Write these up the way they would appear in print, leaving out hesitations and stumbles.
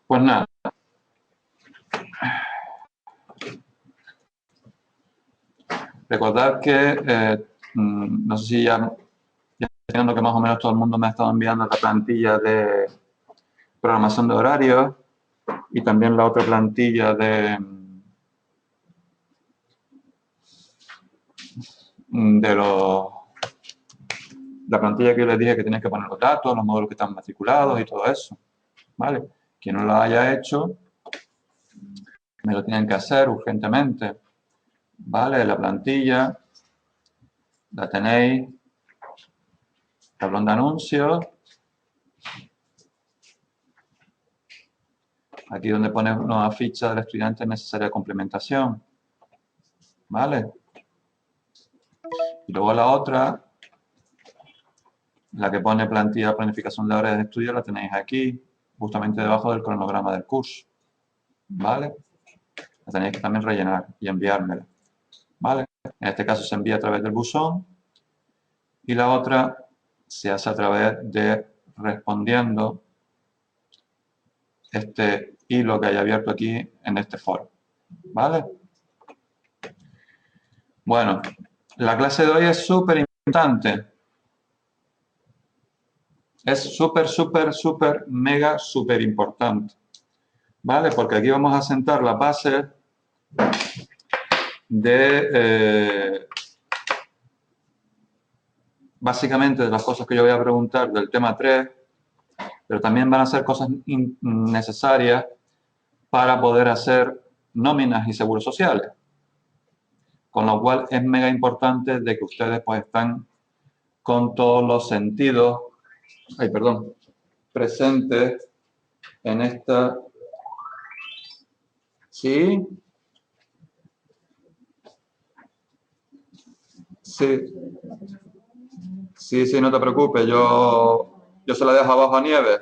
Pues nada, recordad que, no sé si ya entiendo que más o menos todo el mundo me ha estado enviando la plantilla de programación de horarios y también la otra plantilla la plantilla que yo les dije que tenéis que poner los datos, los módulos que están matriculados y todo eso, ¿vale? Quien no lo haya hecho, me lo tienen que hacer urgentemente, ¿vale? La plantilla la tenéis, tablón de anuncios, aquí donde pone una ficha del estudiante necesaria de complementación, ¿vale? Y luego la otra, la que pone plantilla de planificación de horas de estudio, la tenéis aquí, justamente debajo del cronograma del curso, ¿vale? La tenéis que también rellenar y enviármela, ¿vale? En este caso se envía a través del buzón y la otra se hace a través de respondiendo este hilo que hay abierto aquí en este foro, ¿vale? Bueno, la clase de hoy es súper importante. Es súper, mega, súper importante, ¿vale? Porque aquí vamos a sentar las bases de, básicamente, de las cosas que yo voy a preguntar del tema 3, pero también van a ser cosas necesarias para poder hacer nóminas y seguros sociales. Con lo cual es mega importante de que ustedes pues están con todos los sentidos, presentes en esta. ¿Sí? Sí. Sí, no te preocupes, yo se la dejo abajo a Nieves.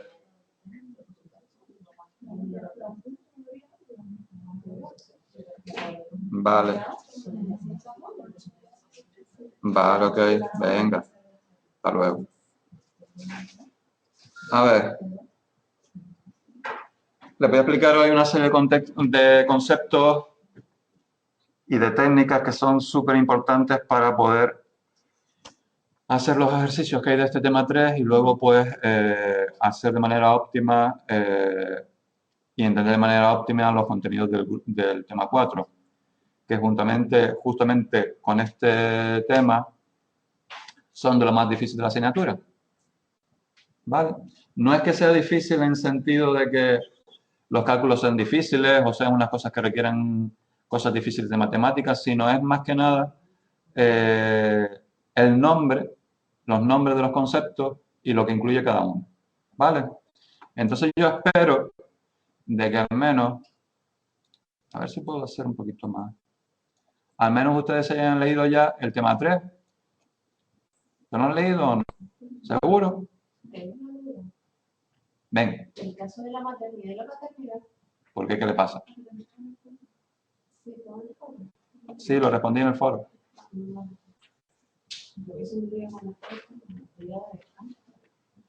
Vale. Vale, ok, venga. Hasta luego. A ver. Les voy a explicar hoy una serie de conceptos y de técnicas que son súper importantes para poder hacer los ejercicios que hay de este tema 3 y luego pues hacer de manera óptima y entender de manera óptima los contenidos del tema 4, que justamente con este tema son de lo más difícil de la asignatura. ¿Vale? No es que sea difícil en sentido de que los cálculos sean difíciles o sean unas cosas que requieran cosas difíciles de matemáticas, sino es más que nada el nombre, los nombres de los conceptos y lo que incluye cada uno. ¿Vale? Entonces yo espero de que al menos, a ver si puedo hacer un poquito más, al menos ustedes se hayan leído ya el tema 3. ¿Lo han leído o no? ¿Seguro? Ven. El caso de la maternidad y la paternidad. ¿Por qué? ¿Qué le pasa? Sí, lo respondí en el foro.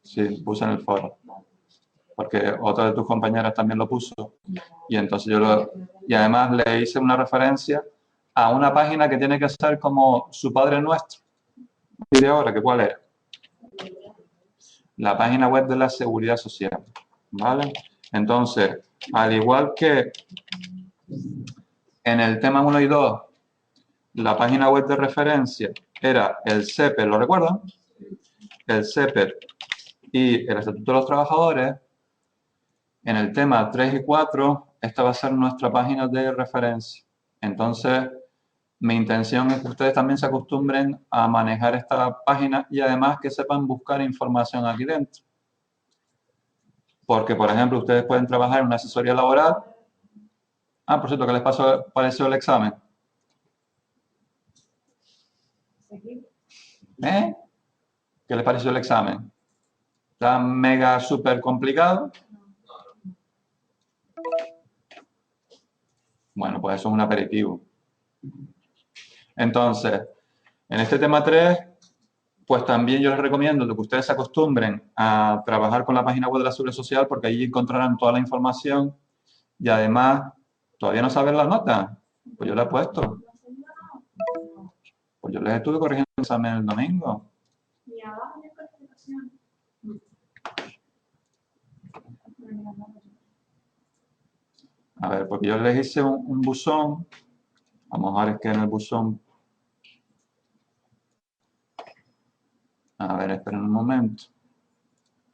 Sí, puse en el foro. Porque otra de tus compañeras también lo puso. Y entonces y además le hice una referencia a una página que tiene que ser como su Padre Nuestro. ¿Y de ahora? ¿Que cuál era? La página web de la Seguridad Social. ¿Vale? Entonces, al igual que en el tema 1 y 2, la página web de referencia era el CEPER, ¿lo recuerdan? El CEPER y el Estatuto de los Trabajadores. En el tema 3 y 4, esta va a ser nuestra página de referencia. Entonces, mi intención es que ustedes también se acostumbren a manejar esta página y además que sepan buscar información aquí dentro. Porque, por ejemplo, ustedes pueden trabajar en una asesoría laboral. Ah, por cierto, ¿qué les pareció el examen? ¿Eh? ¿Qué les pareció el examen? ¿Está mega súper complicado? Bueno, pues eso es un aperitivo. Entonces, en este tema 3, pues también yo les recomiendo que ustedes se acostumbren a trabajar con la página web de la Seguridad Social porque allí encontrarán toda la información y además, ¿todavía no saben la nota? Pues yo la he puesto. Pues yo les estuve corrigiendo el examen el domingo. Y abajo de calificación. A ver, porque yo les hice un buzón. Vamos a ver que en el buzón. A ver, esperen un momento.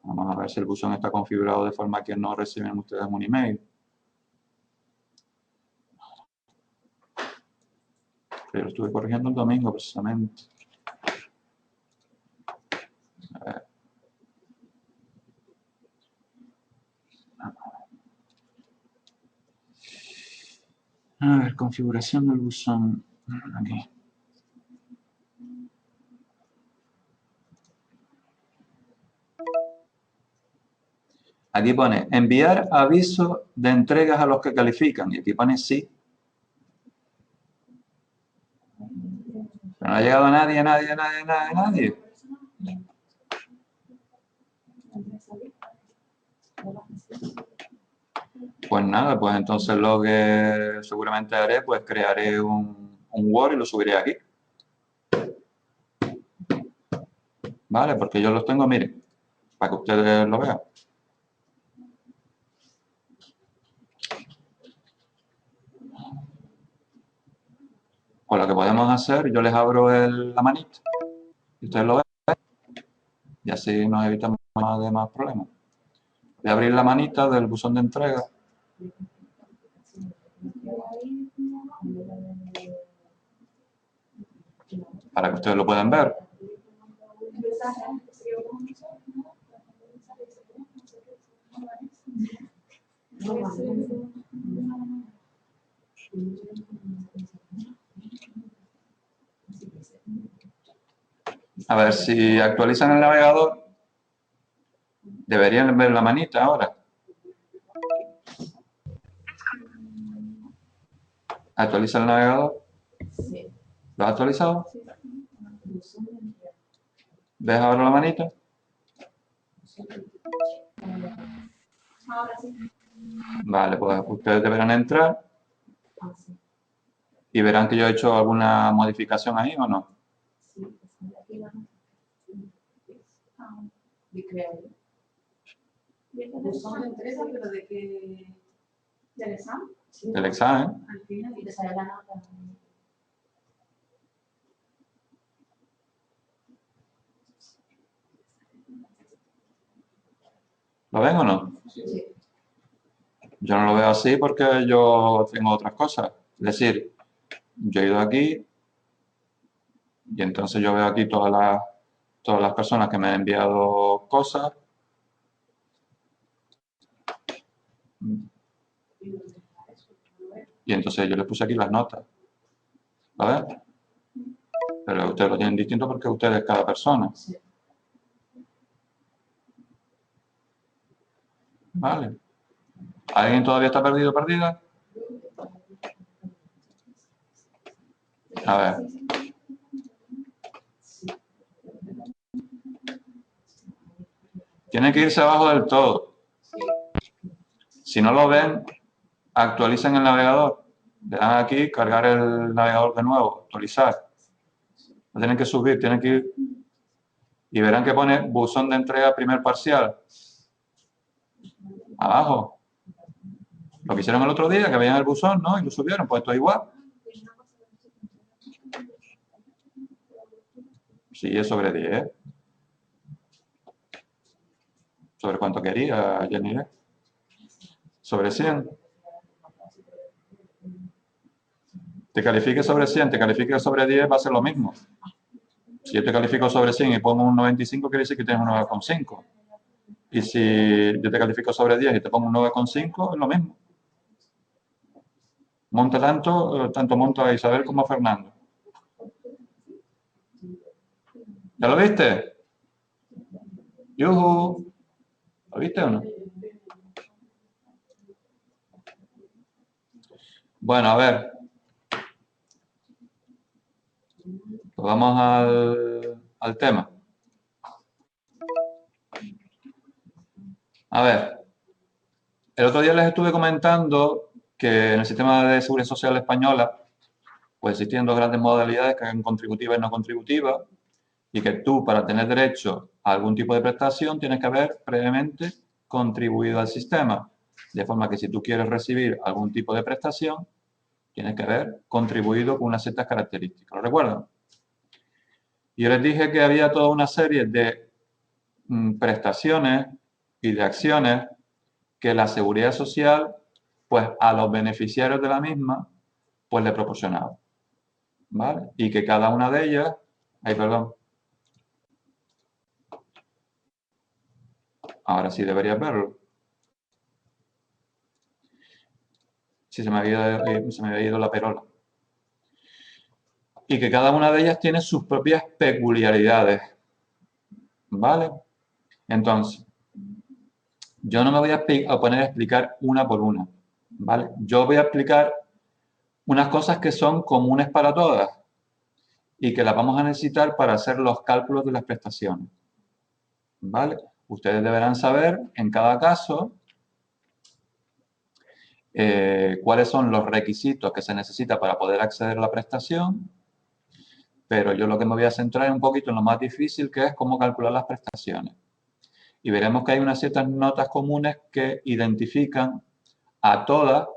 Vamos a ver si el buzón está configurado de forma que no reciben ustedes un email. Yo lo estuve corrigiendo el domingo precisamente. A ver. A ver, configuración del buzón. Aquí. Aquí pone enviar aviso de entregas a los que califican. Y aquí pone sí. Pero no ha llegado nadie. Pues nada, pues entonces lo que seguramente haré, pues crearé un Word y lo subiré aquí. ¿Vale? Porque yo los tengo, miren, para que ustedes lo vean. Pues lo que podemos hacer, yo les abro la manita y ustedes lo ven y así nos evitamos más problemas. Voy a abrir la manita del buzón de entrega. Para que ustedes lo puedan ver. A ver, si actualizan el navegador, deberían ver la manita ahora. ¿Actualiza el navegador? Sí. ¿Lo has actualizado? ¿Ves ahora la manita? Ahora sí. Vale, pues ustedes deberán entrar y verán que yo he hecho alguna modificación ahí o no. Y crear. Buzón de entrega, pero ¿de qué? ¿Del examen? Del examen. Al final, y te sale la nota. ¿Lo ven o no? Sí. Yo no lo veo así porque yo tengo otras cosas. Es decir, yo he ido aquí y entonces yo veo aquí todas las personas que me han enviado cosas. Y entonces yo les puse aquí las notas. ¿Lo ven? Pero ustedes lo tienen distinto porque ustedes cada persona. Sí. ¿Vale? ¿Alguien todavía está perdido o perdida? A ver. Tienen que irse abajo del todo. Si no lo ven, actualicen el navegador. Le dan aquí, cargar el navegador de nuevo, actualizar. Lo tienen que subir, tienen que ir. Y verán que pone buzón de entrega primer parcial. Abajo. Lo que hicieron el otro día, que veían el buzón, ¿no? Y lo subieron, pues esto es igual. Sí, es sobre 10. ¿Sobre cuánto quería, Jenny? Sobre 100. Te califique sobre 100, te califique sobre 10, va a ser lo mismo. Si yo te califico sobre 100 y pongo un 95, quiere decir que tienes un 9,5. Y si yo te califico sobre 10 y te pongo un 9,5, es lo mismo. Monta tanto monta a Isabel como a Fernando. ¿Ya lo viste? ¡Yujú! ¿Lo viste o no? Bueno, a ver. Pues vamos al tema. A ver, el otro día les estuve comentando que en el sistema de seguridad social española pues existen dos grandes modalidades, que son contributiva y no contributiva, y que tú, para tener derecho a algún tipo de prestación, tienes que haber previamente contribuido al sistema. De forma que si tú quieres recibir algún tipo de prestación, tienes que haber contribuido con unas ciertas características. ¿Lo recuerdan? Y yo les dije que había toda una serie de prestaciones y de acciones que la seguridad social, pues a los beneficiarios de la misma, pues le proporcionaba. ¿Vale? Y que cada una de ellas, ay, perdón, ahora sí deberías verlo. Sí, se me había ido la perola. Y que cada una de ellas tiene sus propias peculiaridades. ¿Vale? Entonces, yo no me voy a poner a explicar una por una. ¿Vale? Yo voy a explicar unas cosas que son comunes para todas y que las vamos a necesitar para hacer los cálculos de las prestaciones. ¿Vale? Ustedes deberán saber en cada caso cuáles son los requisitos que se necesita para poder acceder a la prestación, pero yo lo que me voy a centrar es un poquito en lo más difícil, que es cómo calcular las prestaciones. Y veremos que hay unas ciertas notas comunes que identifican a todas,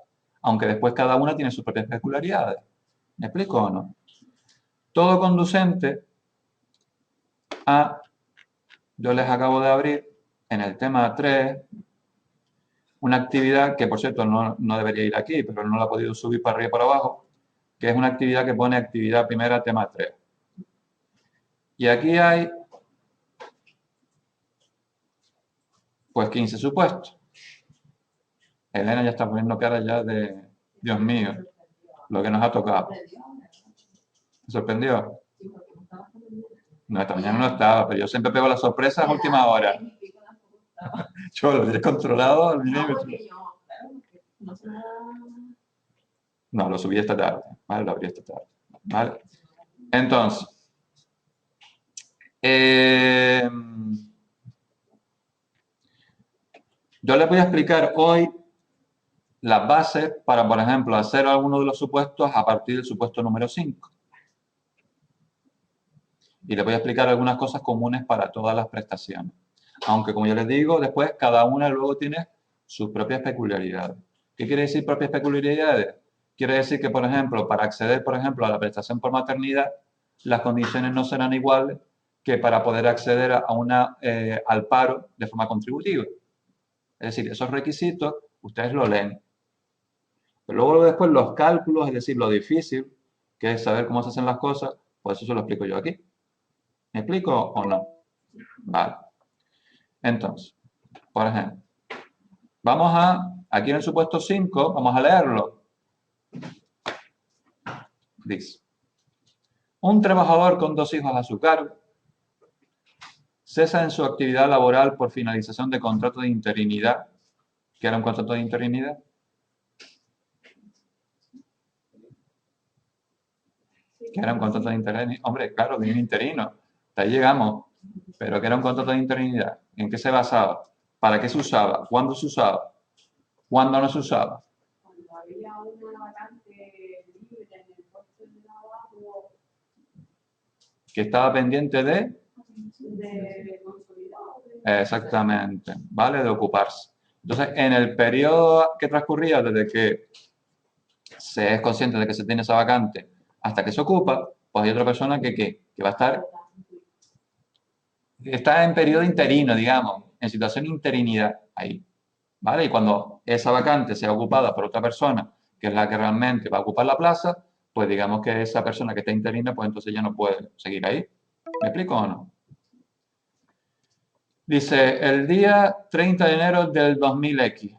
aunque después cada una tiene sus propias peculiaridades. ¿Me explico o no? Todo conducente a, yo les acabo de abrir en el tema 3, una actividad que, por cierto, no debería ir aquí, pero no la he podido subir para arriba y para abajo, que es una actividad que pone actividad primera, tema 3. Y aquí hay, pues, 15 supuestos. Elena ya está poniendo cara ya de, Dios mío, lo que nos ha tocado. ¿Me sorprendió? No, esta mañana no estaba, pero yo siempre pego las sorpresas a última hora. Yo lo he controlado al milímetro. No, lo subí esta tarde, ¿vale? Lo abrí esta tarde, ¿vale? Entonces, yo les voy a explicar hoy las bases para, por ejemplo, hacer alguno de los supuestos a partir del supuesto número 5. Y les voy a explicar algunas cosas comunes para todas las prestaciones. Aunque, como yo les digo, después cada una luego tiene sus propias peculiaridades. ¿Qué quiere decir propias peculiaridades? Quiere decir que, por ejemplo, para acceder, por ejemplo, a la prestación por maternidad, las condiciones no serán iguales que para poder acceder al paro de forma contributiva. Es decir, esos requisitos ustedes lo leen. Pero luego después los cálculos, es decir, lo difícil, que es saber cómo se hacen las cosas, pues eso se lo explico yo aquí. ¿Me explico o no? Vale. Entonces, por ejemplo, aquí en el supuesto 5, vamos a leerlo. Dice, un trabajador con 2 hijos a su cargo cesa en su actividad laboral por finalización de contrato de interinidad. ¿Qué era un contrato de interinidad? ¿Qué era un contrato de interinidad? Hombre, claro, de un interino. Hasta ahí llegamos. Pero ¿qué era un contrato de interinidad? ¿En qué se basaba? ¿Para qué se usaba? ¿Cuándo se usaba? ¿Cuándo no se usaba? Cuando había una vacante libre en el puesto de trabajo. Que estaba pendiente de consolidado. Exactamente, ¿vale? De ocuparse. Entonces, en el periodo que transcurría desde que se es consciente de que se tiene esa vacante hasta que se ocupa, pues hay otra persona que va a está en periodo interino, digamos, en situación de interinidad ahí, ¿vale? Y cuando esa vacante sea ocupada por otra persona, que es la que realmente va a ocupar la plaza, pues digamos que esa persona que está interina, pues entonces ya no puede seguir ahí. ¿Me explico o no? Dice, el día 30 de enero del 2000X.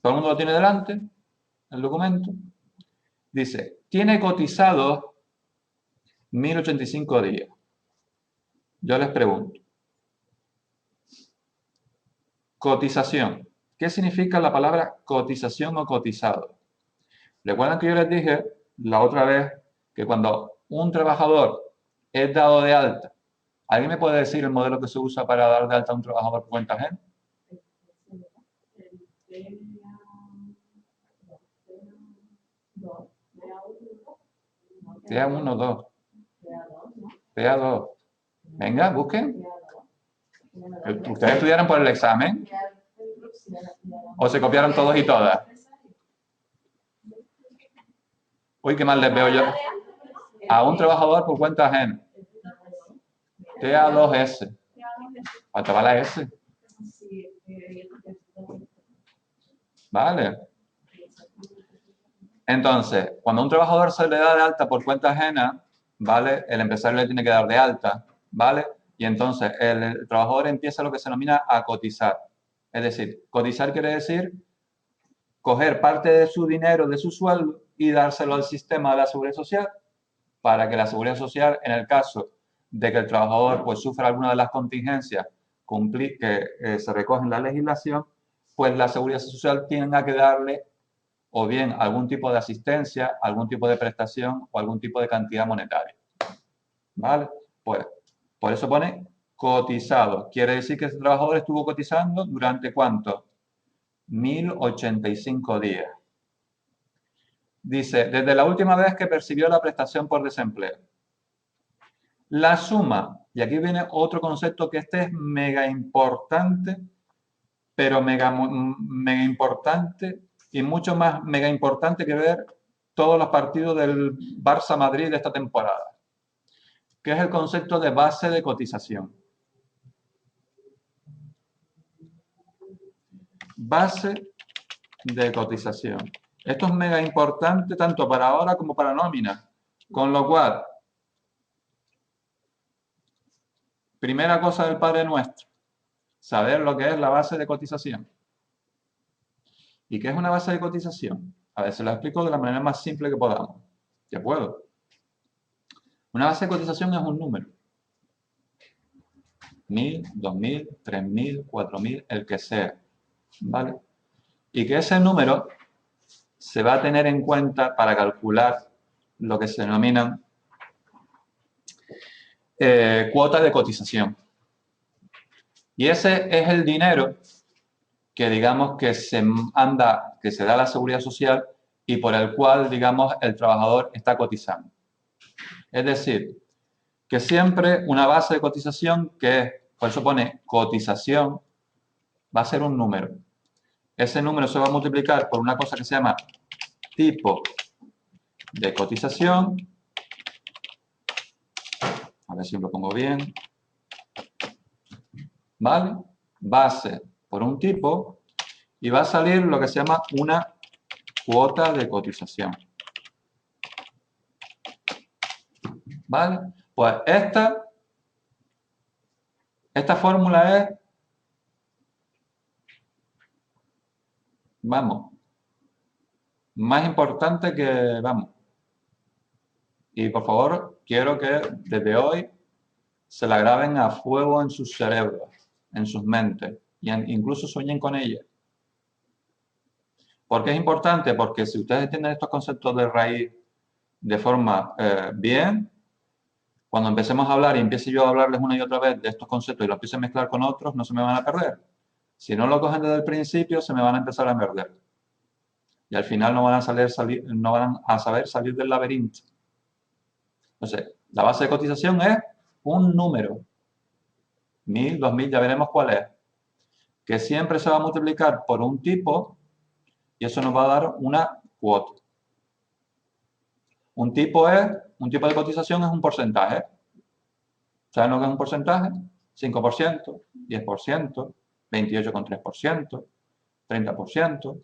¿Todo el mundo lo tiene delante? El documento. Dice, tiene cotizados 1085 días. Yo les pregunto, cotización. ¿Qué significa la palabra cotización o cotizado? Recuerdan que yo les dije la otra vez que cuando un trabajador es dado de alta, ¿alguien me puede decir el modelo que se usa para dar de alta a un trabajador por cuenta ajena? TA1, 2. TA2. Venga, busquen. ¿Ustedes estudiaron por el examen? ¿O se copiaron todos y todas? Uy, qué mal les veo yo. A un trabajador por cuenta ajena. TA2S. ¿Cuánto va la S? Vale. Entonces, cuando a un trabajador se le da de alta por cuenta ajena, ¿vale? El empresario le tiene que dar de alta, ¿vale? Y entonces el trabajador empieza lo que se denomina a cotizar. Es decir, cotizar quiere decir coger parte de su dinero, de su sueldo, y dárselo al sistema de la Seguridad Social, para que la Seguridad Social, en el caso de que el trabajador pues sufra alguna de las contingencias que se recogen en la legislación, pues la Seguridad Social tenga que darle o bien algún tipo de asistencia, algún tipo de prestación o algún tipo de cantidad monetaria. ¿Vale? Pues por eso pone cotizado. Quiere decir que ese trabajador estuvo cotizando durante ¿cuánto? 1085 días. Dice, desde la última vez que percibió la prestación por desempleo. La suma, y aquí viene otro concepto que este es mega importante, pero mega importante y mucho más mega importante que ver todos los partidos del Barça Madrid de esta temporada, que es el concepto de base de cotización. Base de cotización. Esto es mega importante tanto para ahora como para nómina, con lo cual, primera cosa del Padre Nuestro, saber lo que es la base de cotización. ¿Y qué es una base de cotización? A ver, se lo explico de la manera más simple que podamos. ¿Que puedo? Una base de cotización es un número. 1000, 2000, 3000, 4000, el que sea. ¿Vale? Y que ese número se va a tener en cuenta para calcular lo que se denominan cuotas de cotización. Y ese es el dinero que digamos que se da a la Seguridad Social y por el cual, digamos, el trabajador está cotizando. Es decir, que siempre una base de cotización por eso pone cotización, va a ser un número. Ese número se va a multiplicar por una cosa que se llama tipo de cotización. A ver si lo pongo bien. ¿Vale? Base por un tipo y va a salir lo que se llama una cuota de cotización. ¿Vale? Pues esta fórmula es, vamos, más importante que, vamos. Y por favor, quiero que desde hoy se la graben a fuego en sus cerebros, en sus mentes, y incluso sueñen con ella. ¿Por qué es importante? Porque si ustedes entienden estos conceptos de raíz de forma bien, cuando empecemos a hablar y empiece yo a hablarles una y otra vez de estos conceptos y los empiece a mezclar con otros, no se me van a perder. Si no lo cogen desde el principio, se me van a empezar a perder. Y al final no van a saber salir del laberinto. Entonces, la base de cotización es un número. 1000, 2000, ya veremos cuál es. Que siempre se va a multiplicar por un tipo y eso nos va a dar una cuota. Un tipo de cotización es un porcentaje. ¿Saben lo que es un porcentaje? 5%, 10%, 28,3%, 30%.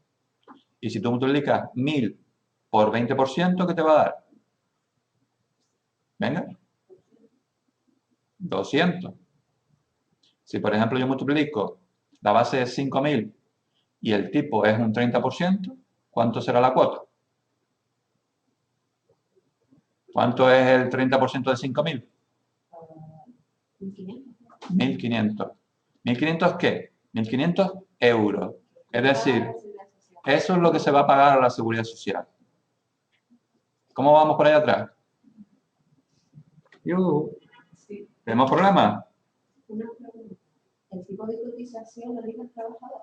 Y si tú multiplicas 1000 por 20%, ¿qué te va a dar? Venga. 200. Si, por ejemplo, yo multiplico la base de 5000 y el tipo es un 30%, ¿cuánto será la cuota? ¿Cuánto es el 30% de 5000? 1500. ¿1500 qué? 1500 euros. Es decir, eso es lo que se va a pagar a la Seguridad Social. ¿Cómo vamos por ahí atrás? ¿Tenemos problemas? Una pregunta. ¿El tipo de cotización lo dice el trabajador?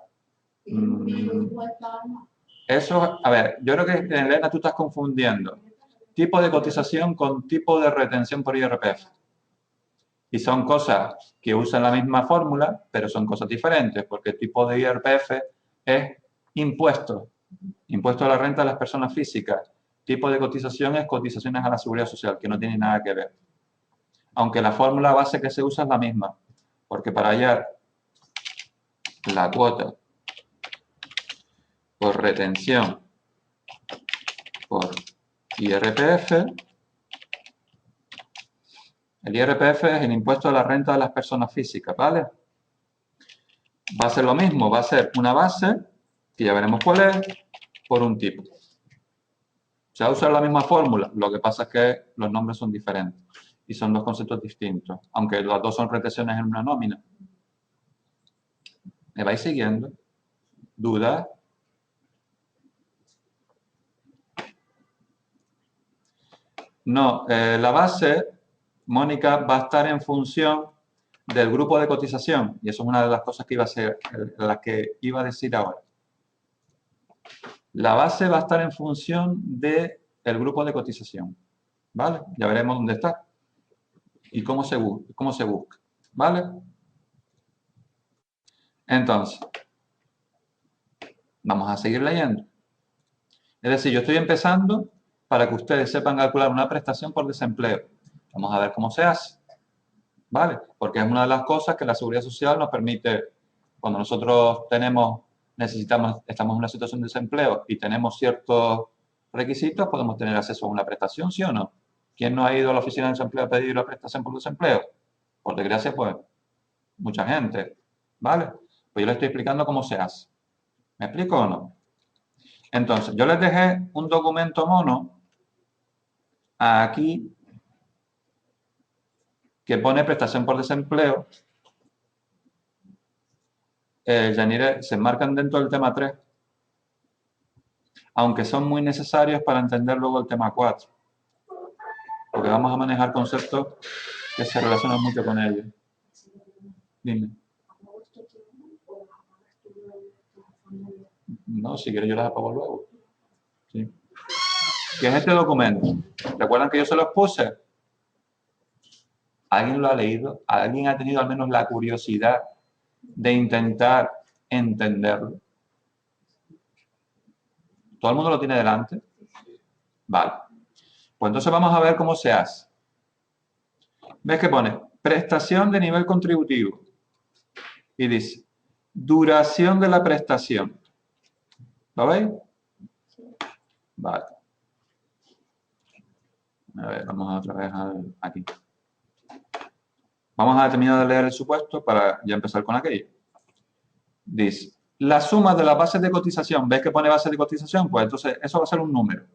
Eso, a ver, yo creo que, Elena, tú estás confundiendo tipo de cotización con tipo de retención por IRPF. Y son cosas que usan la misma fórmula, pero son cosas diferentes, porque el tipo de IRPF es impuesto a la renta de las personas físicas. Tipo de cotización es cotizaciones a la seguridad social, que no tiene nada que ver. Aunque la fórmula base que se usa es la misma, porque para hallar la cuota por retención por IRPF, el IRPF es el impuesto a la renta de las personas físicas, ¿vale? Va a ser lo mismo, va a ser una base, que ya veremos cuál es, por un tipo. Se va a usar la misma fórmula, lo que pasa es que los nombres son diferentes y son dos conceptos distintos, aunque las dos son retenciones en una nómina. ¿Me vais siguiendo? ¿Dudas? No, la base, Mónica, va a estar en función del grupo de cotización, y eso es una de las cosas que iba a ser, la que iba a decir ahora. La base va a estar en función del grupo de cotización, ¿vale? Ya veremos dónde está y cómo se busca, ¿vale? Entonces, vamos a seguir leyendo. Es decir, yo estoy empezando para que ustedes sepan calcular una prestación por desempleo. Vamos a ver cómo se hace, ¿vale? Porque es una de las cosas que la Seguridad Social nos permite, cuando nosotros estamos en una situación de desempleo y tenemos ciertos requisitos, podemos tener acceso a una prestación, ¿sí o no? ¿Quién no ha ido a la oficina de desempleo a pedir la prestación por desempleo? Por desgracia, pues, mucha gente, ¿vale? Pues yo les estoy explicando cómo se hace. ¿Me explico o no? Entonces, yo les dejé un documento mono aquí que pone prestación por desempleo. Yanire, se enmarcan dentro del tema 3, aunque son muy necesarios para entender luego el tema 4, porque vamos a manejar conceptos que se relacionan mucho con ellos. Dime. No, si quieres yo las apago luego. Sí. ¿Qué es este documento? ¿Recuerdan que yo se los puse? ¿Alguien lo ha leído? ¿Alguien ha tenido al menos la curiosidad de intentar entenderlo? ¿Todo el mundo lo tiene delante? Vale. Pues entonces vamos a ver cómo se hace. ¿Ves que pone? Prestación de nivel contributivo. Y dice, duración de la prestación. ¿Lo veis? Vale. A ver, vamos otra vez aquí. Vamos a terminar de leer el supuesto para ya empezar con aquello. Dice, la suma de las bases de cotización. ¿Ves que pone base de cotización? Pues entonces eso va a ser un número.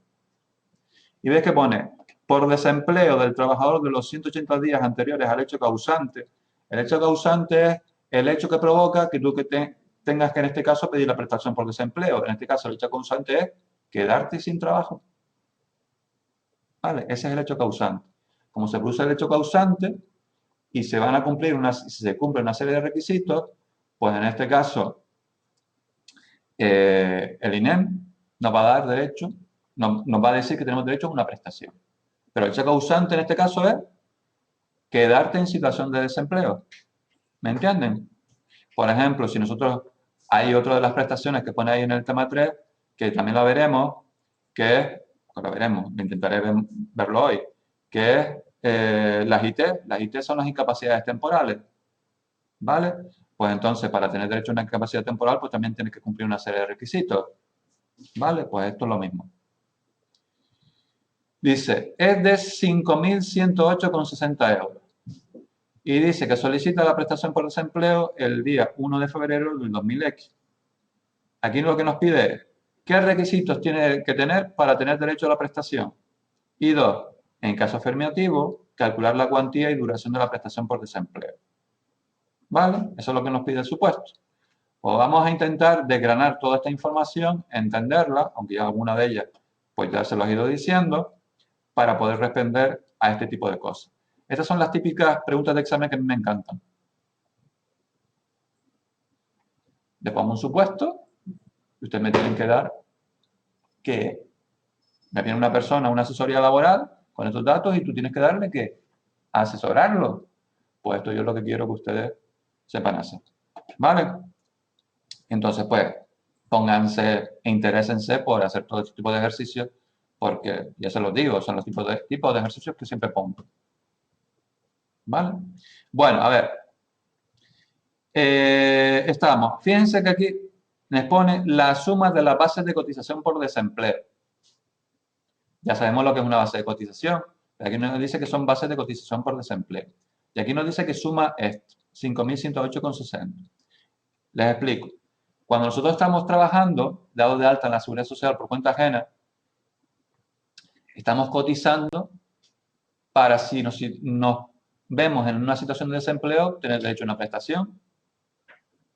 Y ves que pone, por desempleo del trabajador de los 180 días anteriores al hecho causante. El hecho causante es el hecho que provoca que tú tengas que en este caso pedir la prestación por desempleo. En este caso el hecho causante es quedarte sin trabajo. ¿Vale? Ese es el hecho causante. Como se produce el hecho causante y se van a cumplir si se cumple una serie de requisitos, pues en este caso el INEM nos va a dar derecho, nos va a decir que tenemos derecho a una prestación. Pero el hecho causante en este caso es quedarte en situación de desempleo. ¿Me entienden? Por ejemplo, si nosotros, hay otra de las prestaciones que pone ahí en el tema 3, que también la veremos, que es, pues la veremos, intentaré verlo hoy, que es las IT. Las IT son las incapacidades temporales, ¿vale? Pues entonces, para tener derecho a una incapacidad temporal, pues también tienes que cumplir una serie de requisitos, ¿vale? Pues esto es lo mismo. Dice, es de 5.108,60 euros. Y dice que solicita la prestación por desempleo el día 1 de febrero del 2000X. Aquí lo que nos pide es, ¿qué requisitos tiene que tener para tener derecho a la prestación? Y 2, en caso afirmativo, calcular la cuantía y duración de la prestación por desempleo. ¿Vale? Eso es lo que nos pide el supuesto. Pues vamos a intentar desgranar toda esta información, entenderla, aunque ya alguna de ellas pues ya se los he ido diciendo, para poder responder a este tipo de cosas. Estas son las típicas preguntas de examen que a mí me encantan. Le pongo un supuesto Ustedes me tienen que dar que me viene una persona, una asesoría laboral con estos datos y tú tienes que darle que asesorarlo. Pues esto yo es lo que quiero que ustedes sepan hacer. ¿Vale? Entonces, pues, pónganse e interésense por hacer todo este tipo de ejercicios, porque, ya se los digo, son los tipos de ejercicios que siempre pongo. ¿Vale? Bueno, a ver. Estamos. Fíjense que aquí les pone la suma de las bases de cotización por desempleo. Ya sabemos lo que es una base de cotización. Aquí nos dice que son bases de cotización por desempleo. Y aquí nos dice que suma esto, 5.108,60. Les explico. Cuando nosotros estamos trabajando, dado de alta en la Seguridad Social por cuenta ajena, estamos cotizando para si nos vemos en una situación de desempleo, tener derecho a una prestación.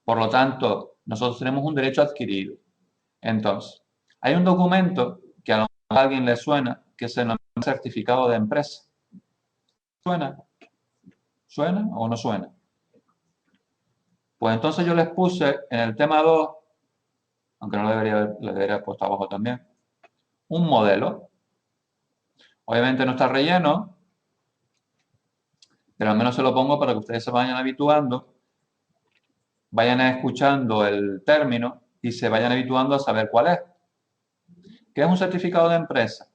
Por lo tanto, nosotros tenemos un derecho adquirido. Entonces, hay un documento que a lo mejor a alguien le suena, que se llama certificado de empresa. ¿Suena? ¿Suena o no suena? Pues entonces yo les puse en el tema 2, aunque no lo debería haber puesto abajo también, un modelo. Obviamente no está relleno, pero al menos se lo pongo para que ustedes se vayan habituando, vayan escuchando el término y se vayan habituando a saber cuál es. ¿Qué es un certificado de empresa?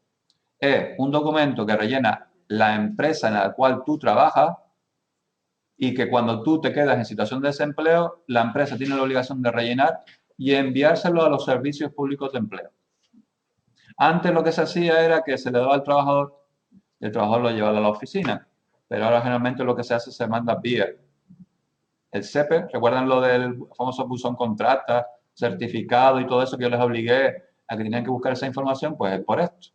Es un documento que rellena la empresa en la cual tú trabajas y que cuando tú te quedas en situación de desempleo, la empresa tiene la obligación de rellenar y enviárselo a los servicios públicos de empleo. Antes lo que se hacía era que se le daba al trabajador y el trabajador lo llevaba a la oficina, pero ahora generalmente lo que se hace se manda vía el CEPE. ¿Recuerdan lo del famoso buzón contrata, certificado y todo eso que yo les obligué a que tenían que buscar esa información? Pues es por esto,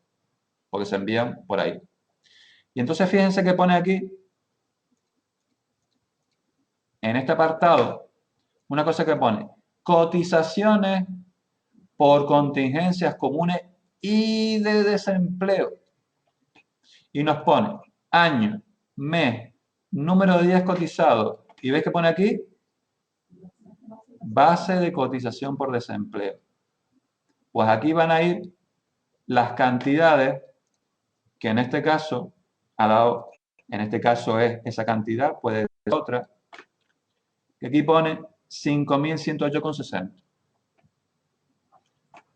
porque se envían por ahí. Y entonces fíjense que pone aquí, en este apartado, una cosa que pone, cotizaciones por contingencias comunes y de desempleo. Y nos pone año, mes, número de días cotizados. ¿Y veis que pone aquí? Base de cotización por desempleo. Pues aquí van a ir las cantidades que en este caso ha dado, en este caso es esa cantidad, puede ser otra, que aquí pone 5.108,60.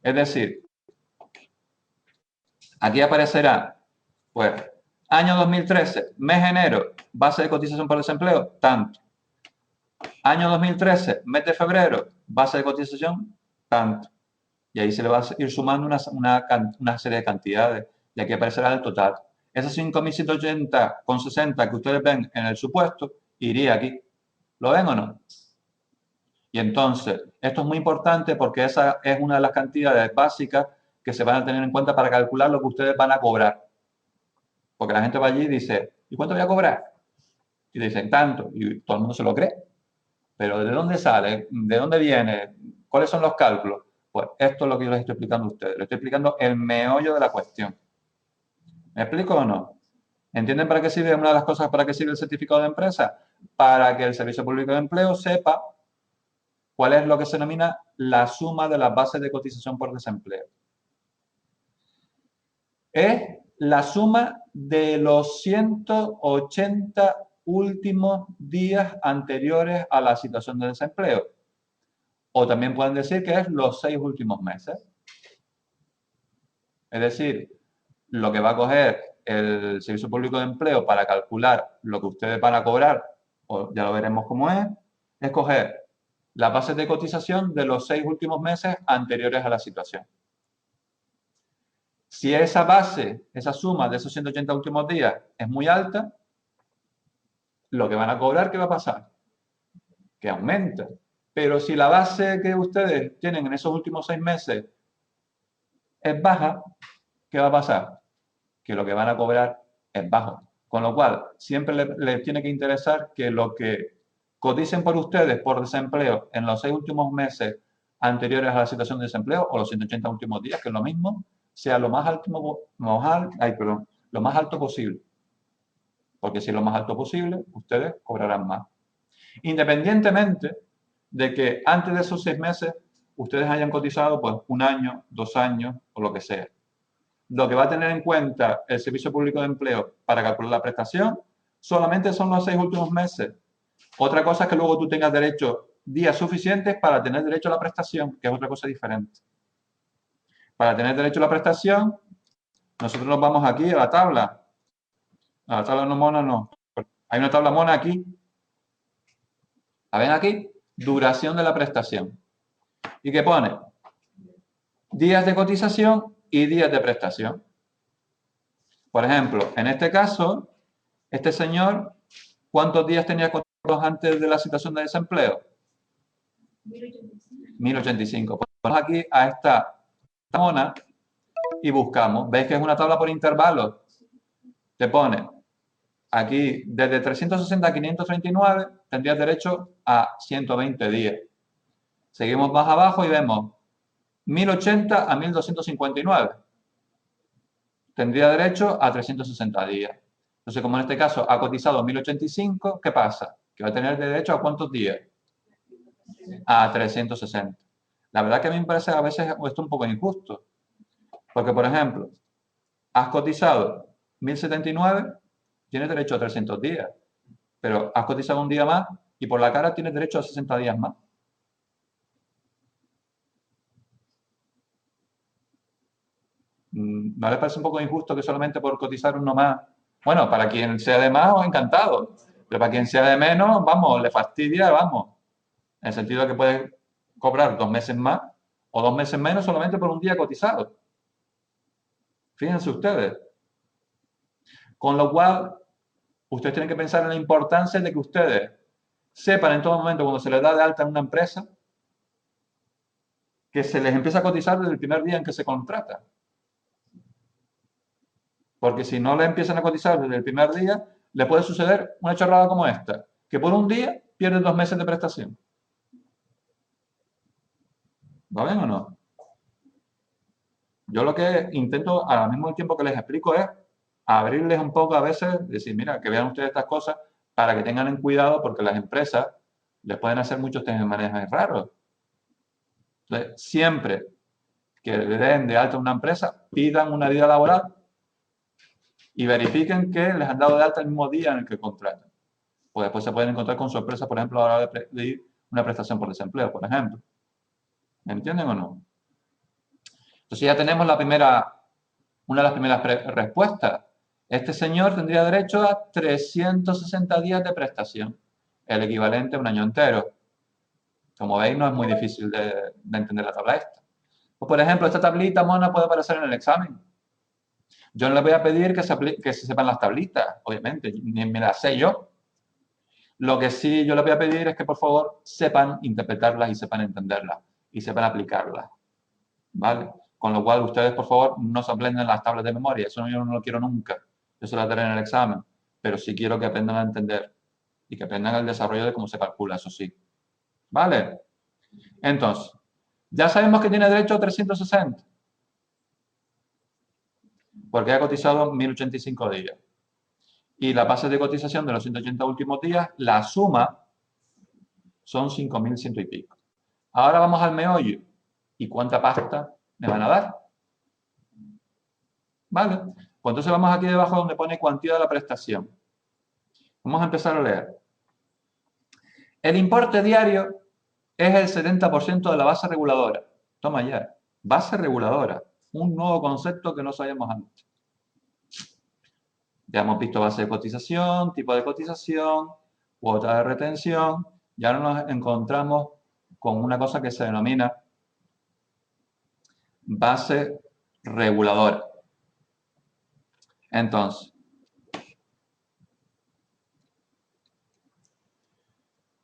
Es decir, aquí aparecerá, pues, año 2013, mes de enero, base de cotización por desempleo, tanto. Año 2013, mes de febrero, base de cotización, tanto. Y ahí se le va a ir sumando una serie de cantidades y aquí aparecerá el total. Esos 5.180,60 que ustedes ven en el supuesto, iría aquí. ¿Lo ven o no? Y entonces, esto es muy importante porque esa es una de las cantidades básicas que se van a tener en cuenta para calcular lo que ustedes van a cobrar. Porque la gente va allí y dice, ¿y cuánto voy a cobrar? Y dicen, tanto. Y todo el mundo se lo cree. Pero ¿de dónde sale? ¿De dónde viene? ¿Cuáles son los cálculos? Pues esto es lo que yo les estoy explicando a ustedes. Les estoy explicando el meollo de la cuestión. ¿Me explico o no? ¿Entienden para qué sirve una de las cosas para qué sirve el certificado de empresa? Para que el Servicio Público de Empleo sepa cuál es lo que se denomina la suma de las bases de cotización por desempleo. Es la suma de los 180 últimos días anteriores a la situación de desempleo. O también pueden decir que es los 6 últimos meses. Es decir, lo que va a coger el Servicio Público de Empleo para calcular lo que ustedes van a cobrar, o ya lo veremos cómo es coger las bases de cotización de los 6 últimos meses anteriores a la situación. Si esa base, esa suma de esos 180 últimos días es muy alta, lo que van a cobrar, ¿qué va a pasar? Que aumenta. Pero si la base que ustedes tienen en esos últimos 6 meses es baja, ¿qué va a pasar? Que lo que van a cobrar es bajo. Con lo cual, siempre les tiene que interesar que lo que coticen por ustedes por desempleo en los 6 últimos meses anteriores a la situación de desempleo o los 180 últimos días, que es lo mismo, sea lo más alto posible. Porque si es lo más alto posible, ustedes cobrarán más. Independientemente de que antes de esos 6 meses ustedes hayan cotizado pues 1 año, 2 años o lo que sea. Lo que va a tener en cuenta el Servicio Público de Empleo para calcular la prestación solamente son los 6 últimos meses. Otra cosa es que luego tú tengas derecho días suficientes para tener derecho a la prestación, que es otra cosa diferente. Para tener derecho a la prestación, nosotros nos vamos aquí a la tabla. A la tabla no mona, no. Hay una tabla mona aquí. ¿La ven aquí? Duración de la prestación. ¿Y qué pone? Días de cotización y días de prestación. Por ejemplo, en este caso, este señor, ¿cuántos días tenía cotizados antes de la situación de desempleo? 1085. Ponemos aquí a esta mona y buscamos. ¿Veis que es una tabla por intervalos? Te pone aquí desde 360 a 539 tendrías derecho a 120 días. Seguimos más abajo y vemos 1080 a 1259. Tendría derecho a 360 días. Entonces, como en este caso ha cotizado 1085, ¿qué pasa? Que va a tener derecho a ¿cuántos días? A 360. La verdad que a mí me parece a veces esto un poco injusto. Porque, por ejemplo, has cotizado 1079, tienes derecho a 300 días. Pero has cotizado un día más y por la cara tienes derecho a 60 días más. ¿No le parece un poco injusto que solamente por cotizar uno más? Bueno, para quien sea de más, encantado. Pero para quien sea de menos, vamos, le fastidia, vamos. En el sentido de que puede cobrar 2 meses más o 2 meses menos solamente por un día cotizado. Fíjense ustedes. Con lo cual, ustedes tienen que pensar en la importancia de que ustedes sepan en todo momento cuando se les da de alta en una empresa que se les empieza a cotizar desde el primer día en que se contrata. Porque si no le empiezan a cotizar desde el primer día, le puede suceder una chorrada como esta, que por un día pierden 2 meses de prestación. ¿Va bien o no? Yo lo que intento, al mismo tiempo que les explico, es abrirles un poco a veces, decir, mira, que vean ustedes estas cosas para que tengan en cuidado porque las empresas les pueden hacer muchos manejes raros. Entonces, siempre que le den de alta a una empresa, pidan una vida laboral y verifiquen que les han dado de alta el mismo día en el que contratan. Pues después se pueden encontrar con sorpresa, por ejemplo, a la hora de pedir una prestación por desempleo, por ejemplo. ¿Me entienden o no? Entonces ya tenemos una de las primeras respuestas. Este señor tendría derecho a 360 días de prestación, el equivalente a un año entero. Como veis, no es muy difícil de entender la tabla esta. Pues, por ejemplo, esta tablita mona puede aparecer en el examen. Yo no les voy a pedir que se sepan las tablitas, obviamente, ni me las sé yo. Lo que sí yo les voy a pedir es que, por favor, sepan interpretarlas y sepan entenderlas y sepan aplicarlas. ¿Vale? Con lo cual, ustedes, por favor, no se aprenden las tablas de memoria. Eso yo no lo quiero nunca. Eso lo daré en el examen. Pero sí quiero que aprendan a entender y que aprendan el desarrollo de cómo se calcula, eso sí. ¿Vale? Entonces, ya sabemos que tiene derecho a 360. Porque ha cotizado 1085 días. Y la base de cotización de los 180 últimos días, la suma son 5100 y pico. Ahora vamos al meollo. ¿Y cuánta pasta me van a dar? ¿Vale? Pues entonces vamos aquí debajo donde pone cuantía de la prestación. Vamos a empezar a leer. El importe diario es el 70% de la base reguladora. Toma ya. Base reguladora. Un nuevo concepto que no sabíamos antes. Ya hemos visto base de cotización, tipo de cotización, cuota de retención. Y ahora nos encontramos con una cosa que se denomina base reguladora. Entonces,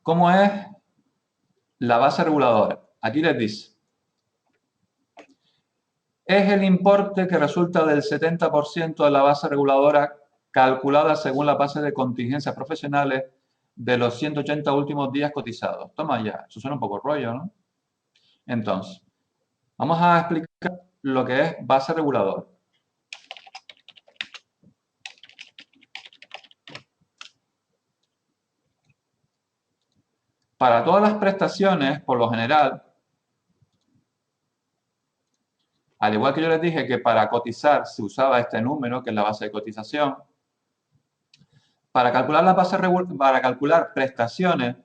¿cómo es la base reguladora? Aquí les dice, es el importe que resulta del 70% de la base reguladora calculada según la base de contingencias profesionales de los 180 últimos días cotizados. Toma ya, eso suena un poco rollo, ¿no? Entonces, vamos a explicar lo que es base reguladora. Para todas las prestaciones, por lo general, Al igual que yo les dije que para cotizar se usaba este número, que es la base de cotización, para calcular la base para calcular prestaciones,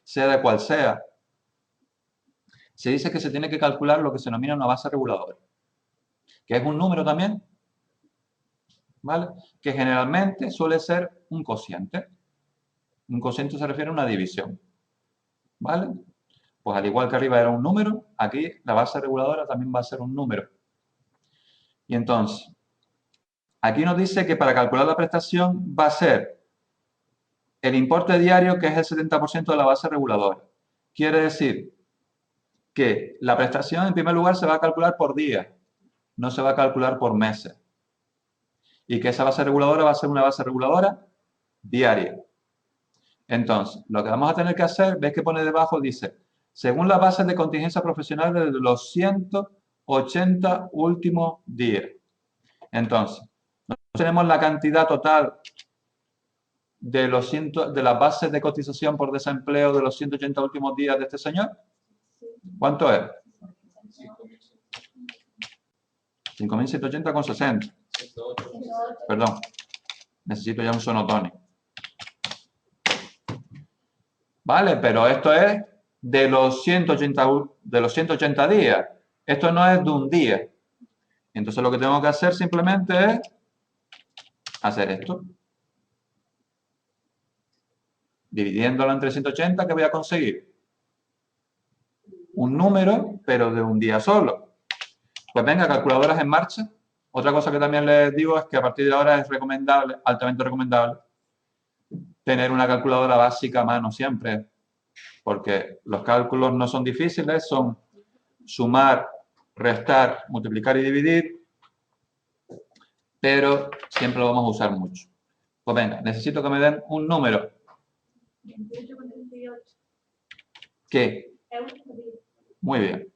sea de cual sea, se dice que se tiene que calcular lo que se denomina una base reguladora, que es un número también, ¿vale? Que generalmente suele ser un cociente. Un cociente se refiere a una división, ¿vale? Pues al igual que arriba era un número, aquí la base reguladora también va a ser un número. Y entonces, aquí nos dice que para calcular la prestación va a ser el importe diario, que es el 70% de la base reguladora. Quiere decir que la prestación, en primer lugar, se va a calcular por día, no se va a calcular por meses. Y que esa base reguladora va a ser una base reguladora diaria. Entonces, lo que vamos a tener que hacer, ves que pone debajo, dice, según las bases de contingencia profesional de los 180 últimos días. Entonces, nosotros tenemos la cantidad total de las bases de cotización por desempleo de los 180 últimos días de este señor. ¿Cuánto es? 5.180,60. Perdón, necesito ya un sonotónico. Vale, pero esto es de los 180 días. Esto no es de un día. Entonces lo que tengo que hacer simplemente es hacer esto. Dividiéndolo entre 180, ¿qué voy a conseguir? Un número, pero de un día solo. Pues venga, calculadoras en marcha. Otra cosa que también les digo es que a partir de ahora es recomendable, altamente recomendable, tener una calculadora básica a mano siempre, porque los cálculos no son difíciles, son sumar, restar, multiplicar y dividir, pero siempre lo vamos a usar mucho. Pues venga, necesito que me den un número. 28,38. ¿Qué? Muy bien.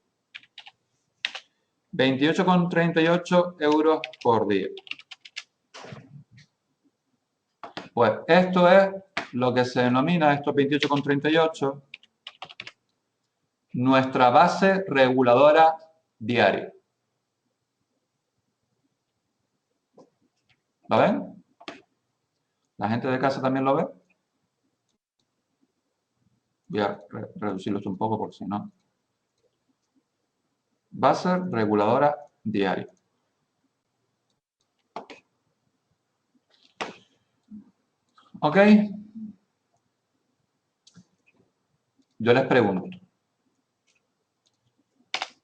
28,38 euros por día. Pues esto es lo que se denomina, estos 28,38, nuestra base reguladora diaria. ¿Lo ven? ¿La gente de casa también lo ve? Voy a reducirlo esto un poco porque si no. Base reguladora diaria. ¿Ok? Yo les pregunto.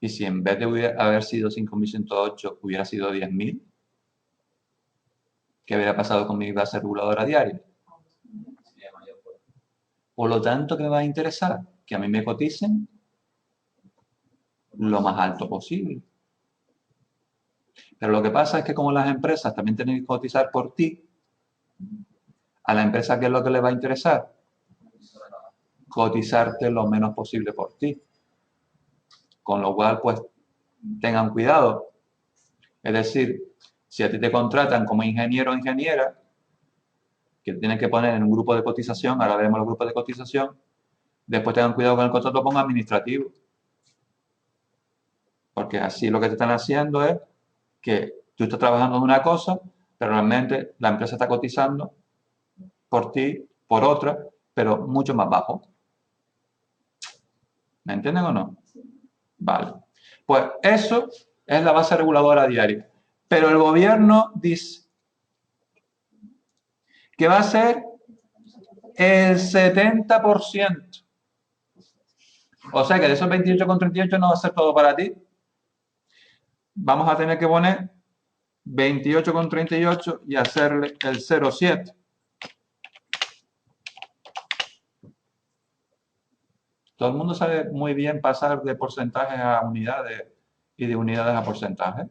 ¿Y si en vez de haber sido 5.108 hubiera sido 10.000? ¿Qué habría pasado con mi base reguladora diaria? Por lo tanto, ¿qué me va a interesar? Que a mí me coticen lo más alto posible. Pero lo que pasa es que como las empresas también tienen que cotizar por ti, a la empresa, ¿qué es lo que le va a interesar? Cotizarte lo menos posible por ti. Con lo cual, pues, tengan cuidado. Es decir, si a ti te contratan como ingeniero o ingeniera, que tienes que poner en un grupo de cotización, ahora veremos los grupos de cotización, después tengan cuidado con el contrato, ponga administrativo. Porque así lo que te están haciendo es que tú estás trabajando en una cosa, pero realmente la empresa está cotizando por ti, por otra, pero mucho más bajo. ¿Me entienden o no? Vale. Pues eso es la base reguladora diaria. Pero el gobierno dice que va a ser el 70%. O sea que de esos 28,38 no va a ser todo para ti. Vamos a tener que poner 28,38 y hacerle el 0,7. Todo el mundo sabe muy bien pasar de porcentajes a unidades y de unidades a porcentajes.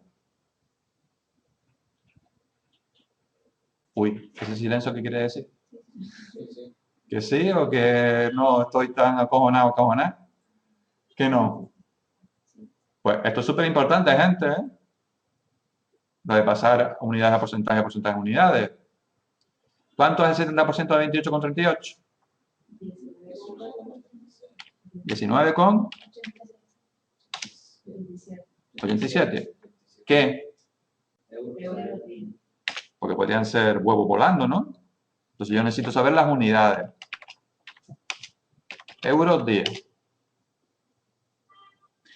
Uy, ¿ese silencio qué quiere decir? ¿Que sí o que no estoy tan acojonado, acojonado? Que no. Pues esto es súper importante, gente, ¿eh? Lo de pasar unidades a porcentaje a unidades. ¿Cuánto es el 70% de 28,38? 19,87. ¿Qué? Euros día. Porque podrían ser huevos volando, ¿no? Entonces yo necesito saber las unidades. Euros día.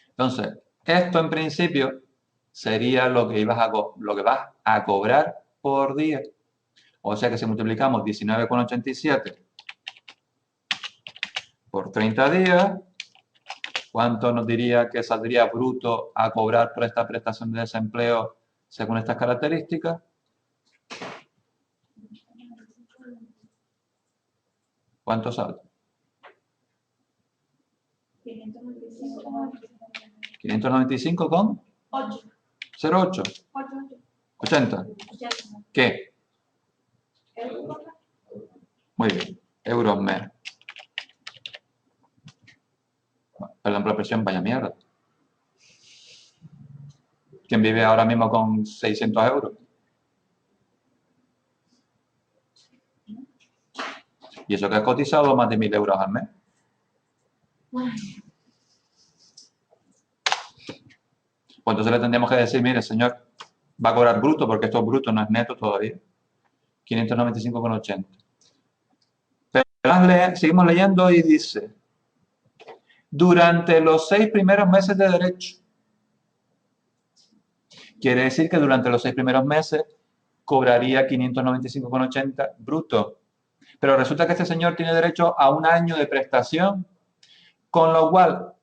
Entonces, esto en principio sería lo que vas a cobrar por día. O sea que si multiplicamos 19,87 por 30 días, ¿cuánto nos diría que saldría bruto a cobrar por esta prestación de desempleo según estas características? ¿Cuánto sale? 595 con 0,8. 80. ¿Qué? Muy bien. Euros mes. Perdón por la presión, vaya mierda. ¿Quién vive ahora mismo con 600 euros? Y eso que has cotizado más de 1.000 euros al mes. Pues entonces le tendríamos que decir, mire, señor, va a cobrar bruto, porque esto es bruto, no es neto todavía. 595,80. Pero seguimos leyendo y dice, durante los 6 primeros meses de derecho. Quiere decir que durante los 6 primeros meses cobraría 595,80 bruto. Pero resulta que este señor tiene derecho a un año de prestación, con lo cual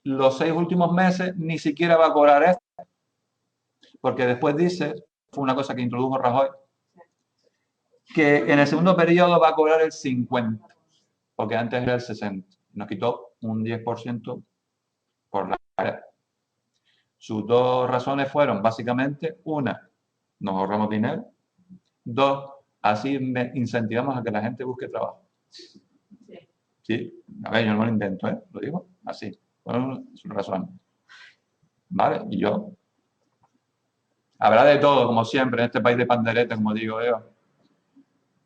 los 6 últimos meses ni siquiera va a cobrar esto. Porque después dice, fue una cosa que introdujo Rajoy, que en el segundo periodo va a cobrar el 50, porque antes era el 60. Nos quitó un 10% por la cara. Sus dos razones fueron, básicamente, una, nos ahorramos dinero, dos, así incentivamos a que la gente busque trabajo. Sí, a ver, yo no lo invento, lo digo así, fueron sus razones. ¿Vale? Y yo, habrá de todo, como siempre, en este país de pandereta, como digo yo,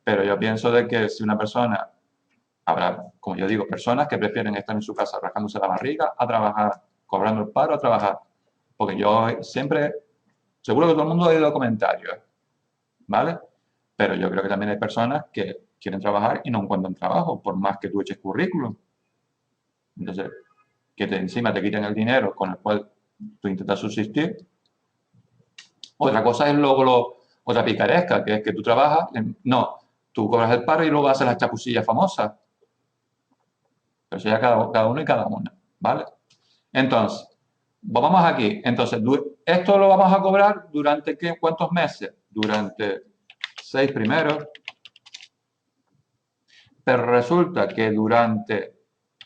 pero yo pienso de que si una persona, habrá, como yo digo, personas que prefieren estar en su casa rascándose la barriga a trabajar, cobrando el paro a trabajar, porque yo siempre, seguro que todo el mundo ha oído comentarios, ¿vale? Pero yo creo que también hay personas que quieren trabajar y no encuentran trabajo, por más que tú eches currículum. Entonces, que encima te quiten el dinero con el cual tú intentas subsistir. Otra cosa es luego otra picaresca, que es que tú trabajas, no, tú cobras el paro y luego haces las chapucillas famosas. Pero eso ya cada uno y cada una, ¿vale? Entonces, vamos aquí. Entonces, esto lo vamos a cobrar durante ¿qué? ¿Cuántos meses? Durante 6 primeros. Pero resulta que durante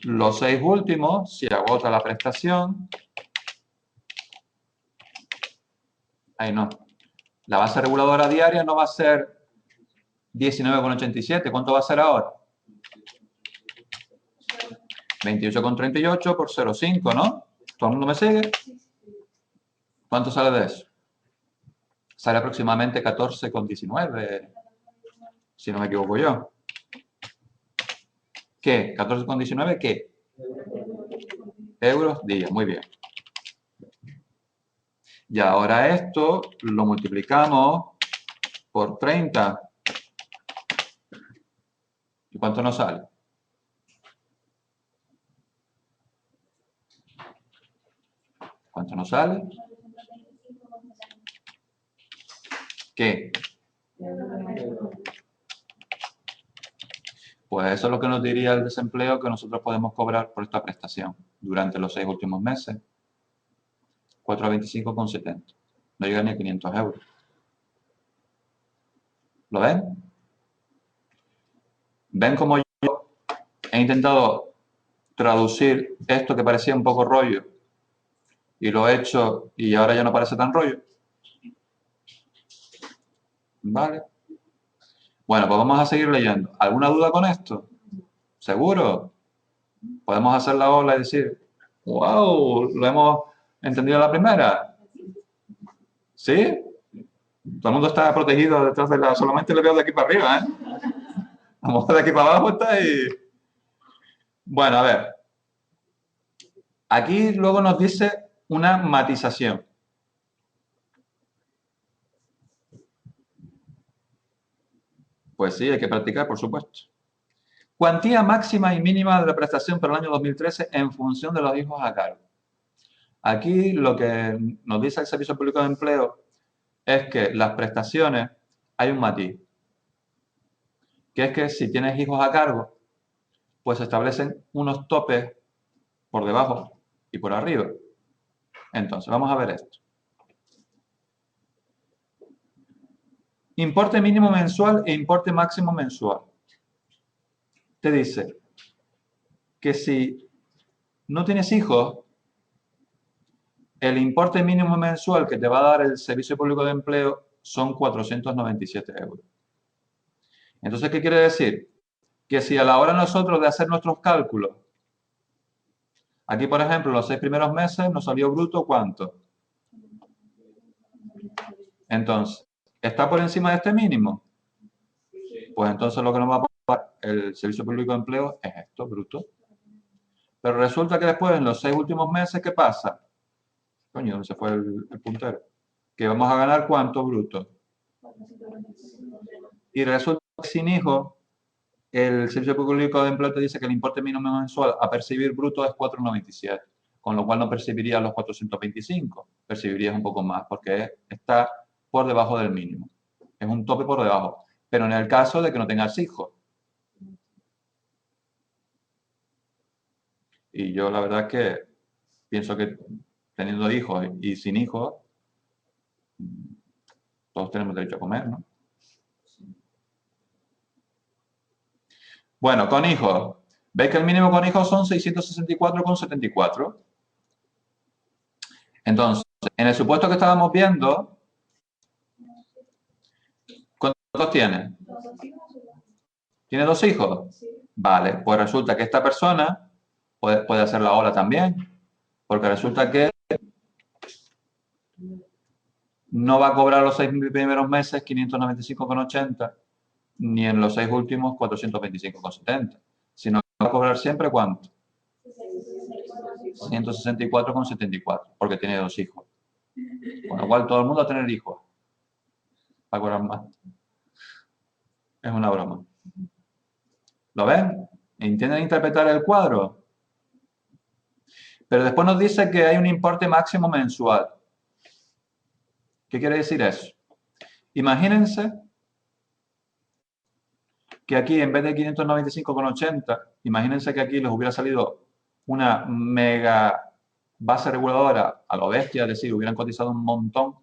los 6 últimos, si agota la prestación, ahí no, la base reguladora diaria no va a ser 19,87. ¿Cuánto va a ser ahora? 28,38 por 0,5, ¿no? ¿Todo el mundo me sigue? ¿Cuánto sale de eso? Sale aproximadamente 14,19, si no me equivoco yo. ¿Qué? ¿14,19 qué? Euros día, muy bien. Y ahora esto lo multiplicamos por 30. ¿Y cuánto nos sale? ¿Cuánto nos sale? ¿Qué? Pues eso es lo que nos diría el desempleo que nosotros podemos cobrar por esta prestación durante los 6 últimos meses. 425,70. No llega ni a 500 euros. ¿Lo ven? ¿Ven cómo yo he intentado traducir esto que parecía un poco rollo y lo he hecho y ahora ya no parece tan rollo? ¿Vale? Bueno, pues vamos a seguir leyendo. ¿Alguna duda con esto? ¿Seguro? Podemos hacer la ola y decir, wow, lo hemos entendido a la primera. ¿Sí? Todo el mundo está protegido detrás de la... Solamente le veo de aquí para arriba, ¿eh? A lo mejor de aquí para abajo está ahí. Bueno, a ver. Aquí luego nos dice una matización. Pues sí, hay que practicar, por supuesto. Cuantía máxima y mínima de la prestación para el año 2013 en función de los hijos a cargo. Aquí lo que nos dice el Servicio Público de Empleo es que las prestaciones, hay un matiz, que es que si tienes hijos a cargo, pues se establecen unos topes por debajo y por arriba. Entonces, vamos a ver esto. Importe mínimo mensual e importe máximo mensual. Te dice que si no tienes hijos, el importe mínimo mensual que te va a dar el Servicio Público de Empleo son 497 euros. Entonces, ¿qué quiere decir? Que si a la hora nosotros de hacer nuestros cálculos, aquí por ejemplo, los 6 primeros meses nos salió bruto, ¿cuánto? Entonces, ¿está por encima de este mínimo? Pues entonces lo que nos va a pagar el Servicio Público de Empleo es esto, bruto. Pero resulta que después, en los 6 últimos meses, ¿qué pasa? Coño, ¿dónde se fue el puntero? Que vamos a ganar ¿cuánto bruto? Y resulta que sin hijos, el Servicio Público de Empleo te dice que el importe mínimo mensual a percibir bruto es 497, con lo cual no percibirías los 425, percibirías un poco más, porque está por debajo del mínimo. Es un tope por debajo. Pero en el caso de que no tengas hijos. Y yo la verdad es que pienso que teniendo hijos y sin hijos, todos tenemos derecho a comer, ¿no? Bueno, con hijos. ¿Veis que el mínimo con hijos son 664,74? Entonces, en el supuesto que estábamos viendo, ¿cuántos tiene? ¿Tiene 2 hijos? Vale, pues resulta que esta persona puede hacerla ahora también, porque resulta que no va a cobrar los 6 primeros meses 595,80, ni en los 6 últimos 425,70, sino que va a cobrar siempre ¿cuánto? 164,74, porque tiene 2 hijos. Con lo cual todo el mundo va a tener hijos para cobrar más. Es una broma. ¿Lo ven? ¿Entienden interpretar el cuadro? Pero después nos dice que hay un importe máximo mensual. ¿Qué quiere decir eso? Imagínense que aquí en vez de 595,80, imagínense que aquí les hubiera salido una mega base reguladora a lo bestia, es decir, hubieran cotizado un montón.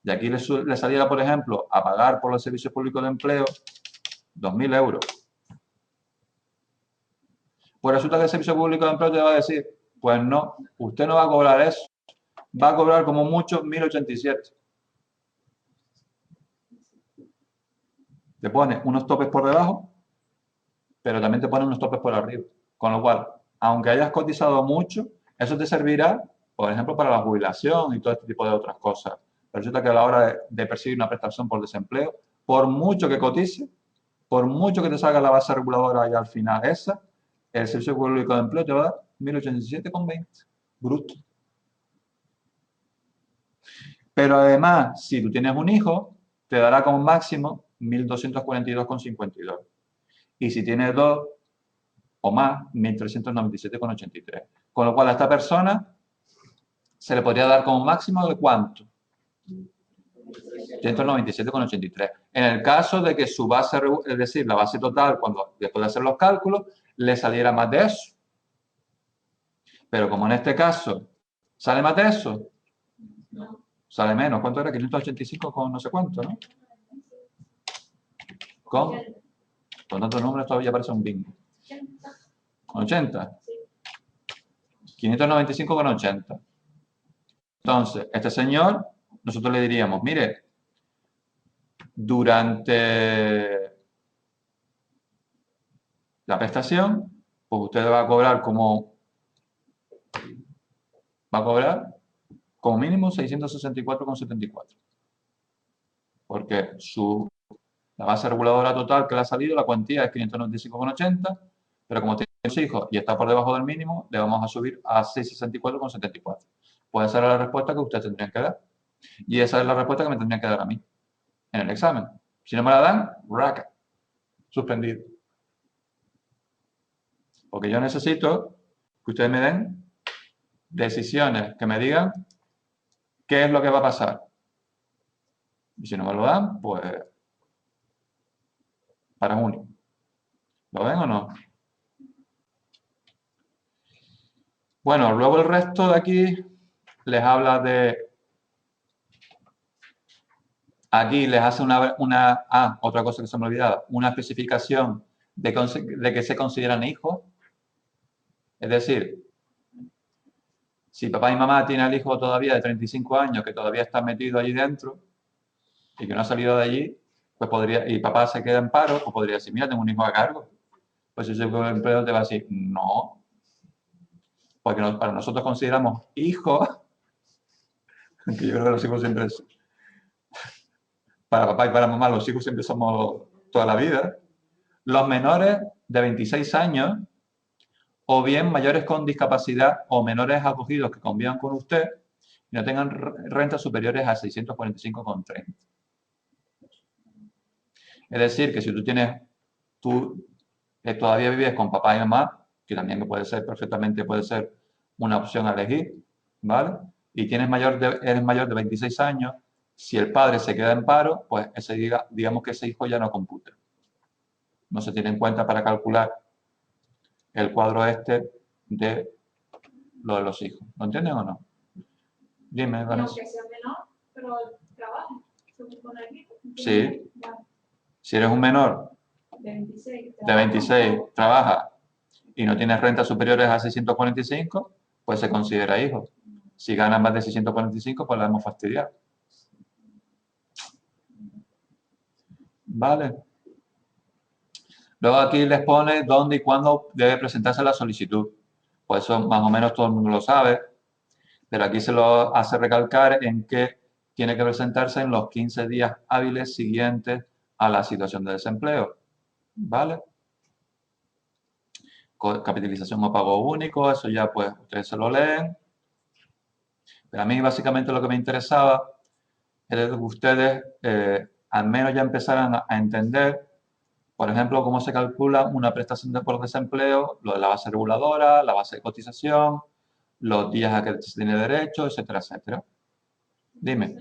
Y aquí les saliera, por ejemplo, a pagar por los servicios públicos de empleo 2.000 euros. Pues resulta que el Servicio Público de Empleo te va a decir, pues no, usted no va a cobrar eso, va a cobrar como mucho 1.087. Te pone unos topes por debajo, pero también te pone unos topes por arriba. Con lo cual, aunque hayas cotizado mucho, eso te servirá, por ejemplo, para la jubilación y todo este tipo de otras cosas. Pero resulta que a la hora de percibir una prestación por desempleo, por mucho que cotice, por mucho que te salga la base reguladora y al final esa, el Servicio Público de Empleo te va a dar 1.087,20 bruto. Pero además, si tú tienes un hijo, te dará como máximo 1.242,52. Y si tienes 2 o más, 1.397,83. Con lo cual a esta persona se le podría dar como máximo de ¿cuánto? 197,83. En el caso de que su base, es decir, la base total, cuando después de hacer los cálculos, le saliera más de eso. Pero como en este caso sale más de eso, sale menos. ¿Cuánto era? 585 con no sé cuánto, ¿no? Con tantos números todavía parece un bingo. ¿Con 80? 595,80. Entonces, este señor, nosotros le diríamos, mire, durante la prestación, pues usted va a cobrar como mínimo 664,74. Porque la base reguladora total que le ha salido, la cuantía es 595,80, pero como tiene 2 hijos y está por debajo del mínimo, le vamos a subir a 664,74. Pues esa era la respuesta que usted tendría que dar. Y esa es la respuesta que me tendría que dar a mí en el examen. Si no me la dan, raca, suspendido. Porque yo necesito que ustedes me den decisiones, que me digan qué es lo que va a pasar. Y si no me lo dan, pues para junio. ¿Lo ven o no? Bueno, luego el resto de aquí les habla de... Aquí les hace otra cosa que se me olvidaba, una especificación de que se consideran hijos. Es decir, si papá y mamá tienen al hijo todavía de 35 años que todavía está metido allí dentro y que no ha salido de allí, pues podría, y papá se queda en paro, pues podría decir, mira, tengo un hijo a cargo. Pues ese empleo te va a decir, no, porque para nosotros consideramos hijos, que yo creo que los hijos siempre, para papá y para mamá, los hijos siempre somos toda la vida, los menores de 26 años, o bien mayores con discapacidad o menores acogidos que convivan con usted y no tengan rentas superiores a 645,30. Es decir, que si tú todavía vives con papá y mamá, que también puede ser perfectamente, puede ser una opción a elegir, ¿vale? Y eres mayor de 26 años, si el padre se queda en paro, pues digamos que ese hijo ya no computa. No se tiene en cuenta para calcular el cuadro este de lo de los hijos. ¿Lo entienden o no? Dime, Y Vanessa. aunque sea menor, pero trabaja. Sí. Si eres un menor de 26, trabaja y no tienes rentas superiores a 645, pues se considera hijo. Si ganas más de 645, pues la hemos fastidiado. ¿Vale? Luego aquí les pone dónde y cuándo debe presentarse la solicitud. Pues eso más o menos todo el mundo lo sabe, pero aquí se lo hace recalcar en que tiene que presentarse en los 15 días hábiles siguientes a la situación de desempleo. ¿Vale? Capitalización o pago único, eso ya pues ustedes se lo leen. Pero a mí básicamente lo que me interesaba era que ustedes al menos ya empezaran a entender, por ejemplo, cómo se calcula una prestación por desempleo, lo de la base reguladora, la base de cotización, los días a que se tiene derecho, etcétera, etcétera. Dime.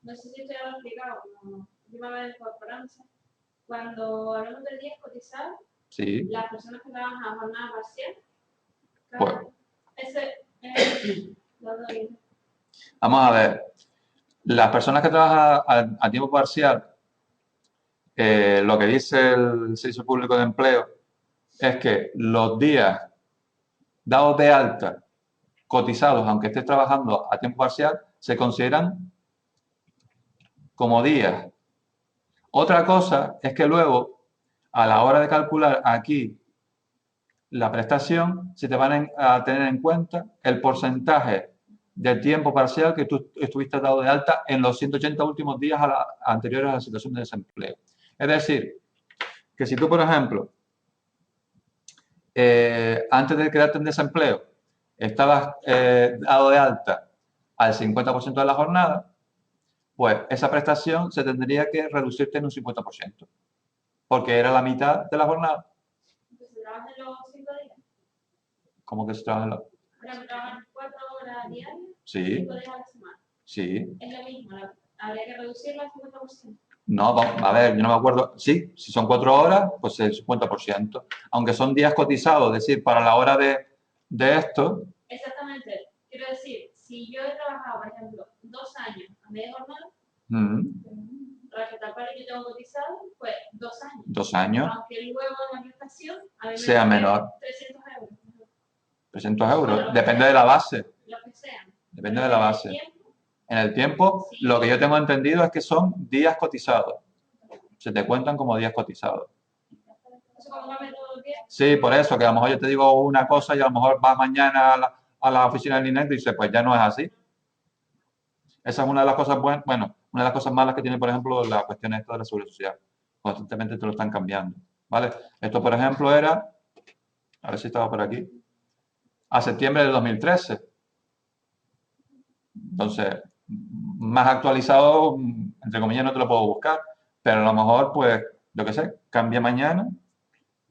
No sé si usted lo ha explicado, como última vez por Francia, cuando hablamos del día cotizado, Sí. las personas que trabajan a jornada parcial, Pues, vamos a ver, las personas que trabajan a tiempo parcial, lo que dice el Servicio Público de Empleo es que los días dados de alta, cotizados, aunque estés trabajando a tiempo parcial, se consideran como días. Otra cosa es que luego, a la hora de calcular aquí la prestación, se te van a tener en cuenta el porcentaje del tiempo parcial que tú estuviste dado de alta en los 180 últimos días anteriores a la situación de desempleo. Es decir, que si tú, por ejemplo, antes de quedarte en desempleo, estabas dado de alta al 50% de la jornada, pues esa prestación se tendría que reducirte en un 50%, porque era la mitad de la jornada. ¿Se trabajan los 5 días? ¿Cómo que se trabajan los...? Ahora trabajan 4 horas diarias, Sí. 5 días a la semana. Sí. Es lo mismo, habría que reducirlo al 50%. No, a ver, yo no me acuerdo. Sí, si son 4 horas, pues el 50%. Aunque son días cotizados, es decir, para la hora de esto. Exactamente. Quiero decir, si yo he trabajado, por ejemplo, 2 años a media jornada, para que yo tengo cotizado, pues 2 años. 2 años. Aunque luego la prestación a mí sea me menor. 300 euros. 300 euros. Bueno, depende de la base. Lo que sean. Depende de la base. En el tiempo, sí. Lo que yo tengo entendido es que son días cotizados. Se te cuentan como días cotizados. ¿Eso cómo va a meter todos los días? Sí, por eso, que a lo mejor yo te digo una cosa y a lo mejor vas mañana a la oficina del INET y dices, pues ya no es así. Esa es una de las cosas buenas, bueno, una de las cosas malas que tiene, por ejemplo, la cuestión esta de la seguridad social. Constantemente te lo están cambiando, ¿vale? Esto, por ejemplo, era, a ver si estaba por aquí, a septiembre de 2013. Entonces, más actualizado, entre comillas, no te lo puedo buscar, pero a lo mejor, pues, yo qué sé, cambia mañana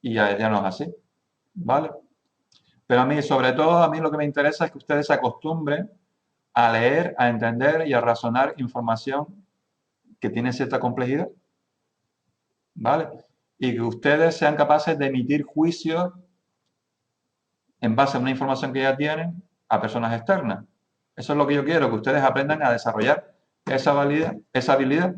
y ya no es así, ¿vale? Pero a mí, sobre todo, a mí lo que me interesa es que ustedes se acostumbren a leer, a entender y a razonar información que tiene cierta complejidad, ¿vale? Y que ustedes sean capaces de emitir juicios en base a una información que ya tienen a personas externas. Eso es lo que yo quiero, que ustedes aprendan a desarrollar esa habilidad,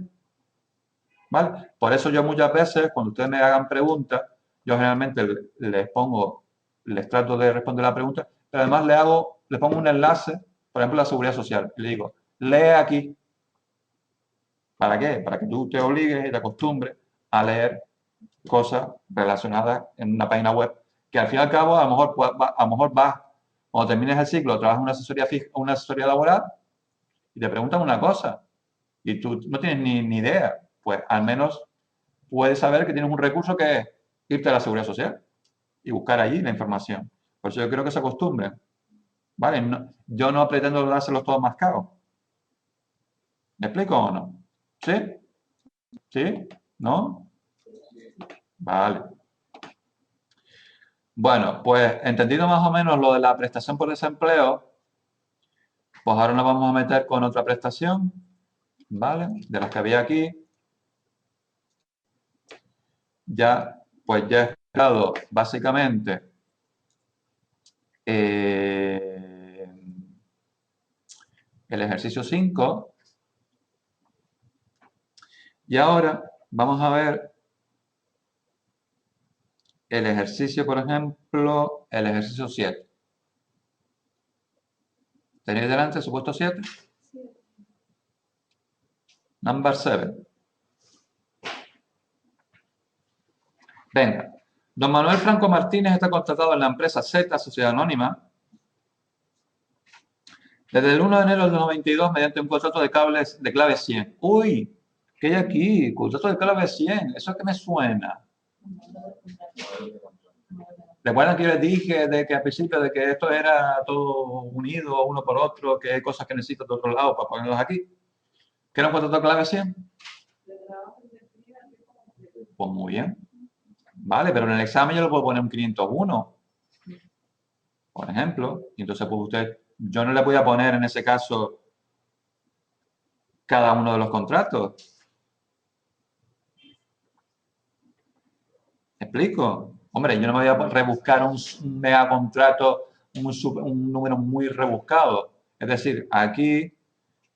¿vale? Por eso yo muchas veces, cuando ustedes me hagan preguntas, yo generalmente les trato de responder la pregunta, pero además les pongo un enlace, por ejemplo, la seguridad social, y le digo, lee aquí. ¿Para qué? Para que tú te obligues y te acostumbres a leer cosas relacionadas en una página web, que al fin y al cabo a lo mejor, vas, cuando termines el ciclo, trabajas en una asesoría fija, una asesoría laboral y te preguntan una cosa y tú no tienes ni idea, pues al menos puedes saber que tienes un recurso que es irte a la seguridad social y buscar allí la información. Por eso yo creo que se acostumbren, ¿vale? Yo no pretendo dárselos todos mascados. ¿Me explico o no? ¿Sí? ¿Sí? ¿No? Vale. Bueno, pues entendido más o menos lo de la prestación por desempleo, pues ahora nos vamos a meter con otra prestación, ¿vale? De las que había aquí. Pues ya he explicado básicamente el ejercicio 5. Y ahora vamos a ver el ejercicio, por ejemplo, el ejercicio 7. ¿Tenéis delante el supuesto 7? Number 7. Venga. Don Manuel Franco Martínez está contratado en la empresa Z, Sociedad Anónima, desde el 1 de enero del 92 mediante un contrato de clave 100. Uy, ¿qué hay aquí? Contrato de clave 100. ¿Eso es que me suena? ¿Recuerdan que yo les dije de que al principio de que esto era todo unido uno por otro, que hay cosas que necesito de otro lado para ponerlas aquí? ¿Qué era un contrato de clave 100? Pues muy bien. Vale, pero en el examen yo le puedo poner un 501, por ejemplo. Y entonces, pues yo no le voy a poner en ese caso cada uno de los contratos. ¿Me explico? Hombre, yo no me voy a rebuscar un mega contrato, un número muy rebuscado. Es decir, aquí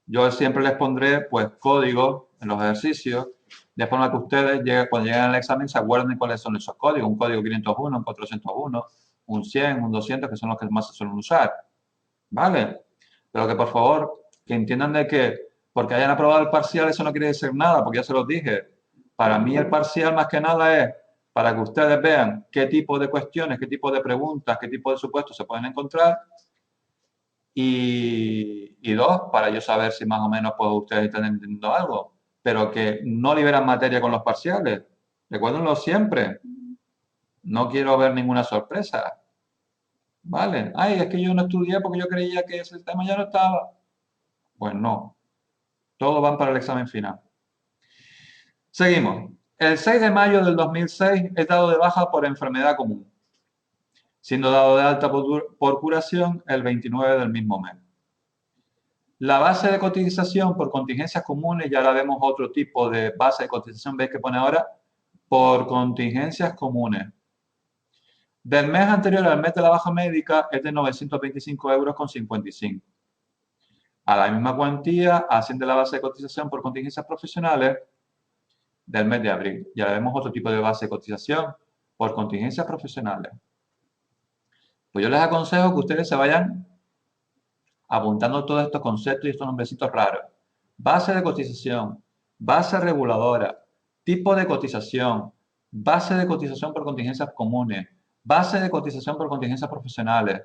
yo siempre les pondré pues códigos en los ejercicios, de forma que ustedes cuando lleguen al examen se acuerden cuáles son esos códigos. Un código 501, un 401, un 100, un 200, que son los que más se suelen usar. ¿Vale? Pero que por favor, que entiendan de que porque hayan aprobado el parcial eso no quiere decir nada, porque ya se los dije. Para mí el parcial más que nada es para que ustedes vean qué tipo de cuestiones, qué tipo de preguntas, qué tipo de supuestos se pueden encontrar y dos, para yo saber si más o menos pues, ustedes están entendiendo algo, pero que no liberan materia con los parciales. Recuérdenlo siempre. No quiero ver ninguna sorpresa. ¿Vale? Ay, es que yo no estudié porque yo creía que ese tema ya no estaba. Pues no. Todos van para el examen final. Seguimos. El 6 de mayo del 2006 es dado de baja por enfermedad común, siendo dado de alta por curación el 29 del mismo mes. La base de cotización por contingencias comunes, ya la vemos otro tipo de base de cotización, ¿veis que pone ahora? Por contingencias comunes. Del mes anterior al mes de la baja médica es de 925,55 €. A la misma cuantía asciende la base de cotización por contingencias profesionales del mes de abril. Ya vemos otro tipo de base de cotización por contingencias profesionales. Pues yo les aconsejo que ustedes se vayan apuntando todos estos conceptos y estos nombrecitos raros. Base de cotización, base reguladora, tipo de cotización, base de cotización por contingencias comunes, base de cotización por contingencias profesionales.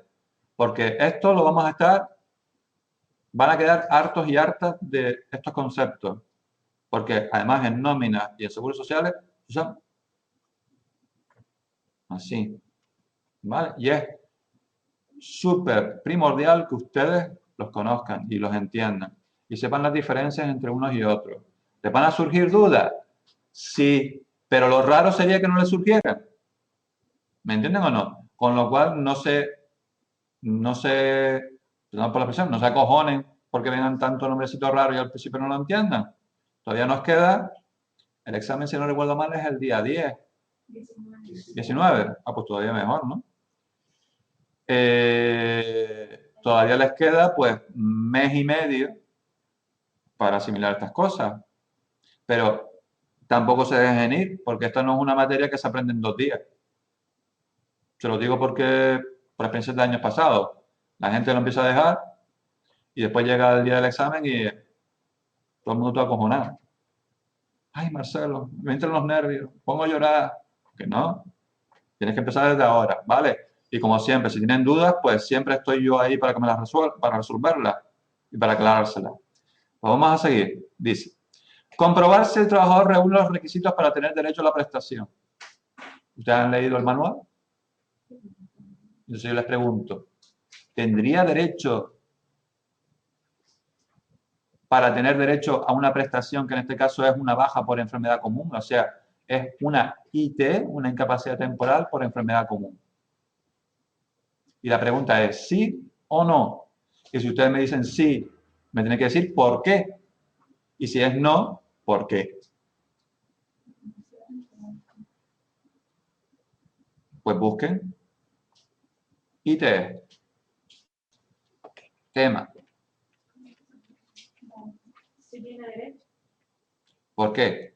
Porque esto lo vamos a van a quedar hartos y hartas de estos conceptos. Porque además en nóminas y en seguros sociales usan así. ¿Vale? Y es súper primordial que ustedes los conozcan y los entiendan y sepan las diferencias entre unos y otros. ¿Les van a surgir dudas? Sí, pero lo raro sería que no le surgiera. ¿Me entienden o no? Con lo cual perdón por la expresión, no se acojonen porque vengan tantos nombrecitos raros y al principio no lo entiendan. Todavía nos queda, el examen, si no recuerdo mal, es el día 10, 19. Ah, pues todavía mejor, ¿no? Todavía les queda, pues, mes y medio para asimilar estas cosas. Pero tampoco se dejen ir, porque esta no es una materia que se aprende en 2 días. Se lo digo porque, por experiencia de años pasados, la gente lo empieza a dejar y después llega el día del examen y todo el mundo está acojonado. Ay, Marcelo, me entran los nervios, pongo a llorar. Que no, tienes que empezar desde ahora, ¿vale? Y como siempre, si tienen dudas, pues siempre estoy yo ahí para que me las para resolverlas y para aclarárselas. Pues vamos a seguir. Dice, comprobar si el trabajador reúne los requisitos para tener derecho a la prestación. ¿Ustedes han leído el manual? Entonces yo les pregunto, ¿tendría derecho para tener derecho a una prestación que en este caso es una baja por enfermedad común? O sea, es una IT, una incapacidad temporal por enfermedad común. Y la pregunta es, ¿sí o no? Y si ustedes me dicen sí, me tienen que decir por qué. Y si es no, ¿por qué? Pues busquen IT, tema. Sí tiene derecho, ¿Por qué?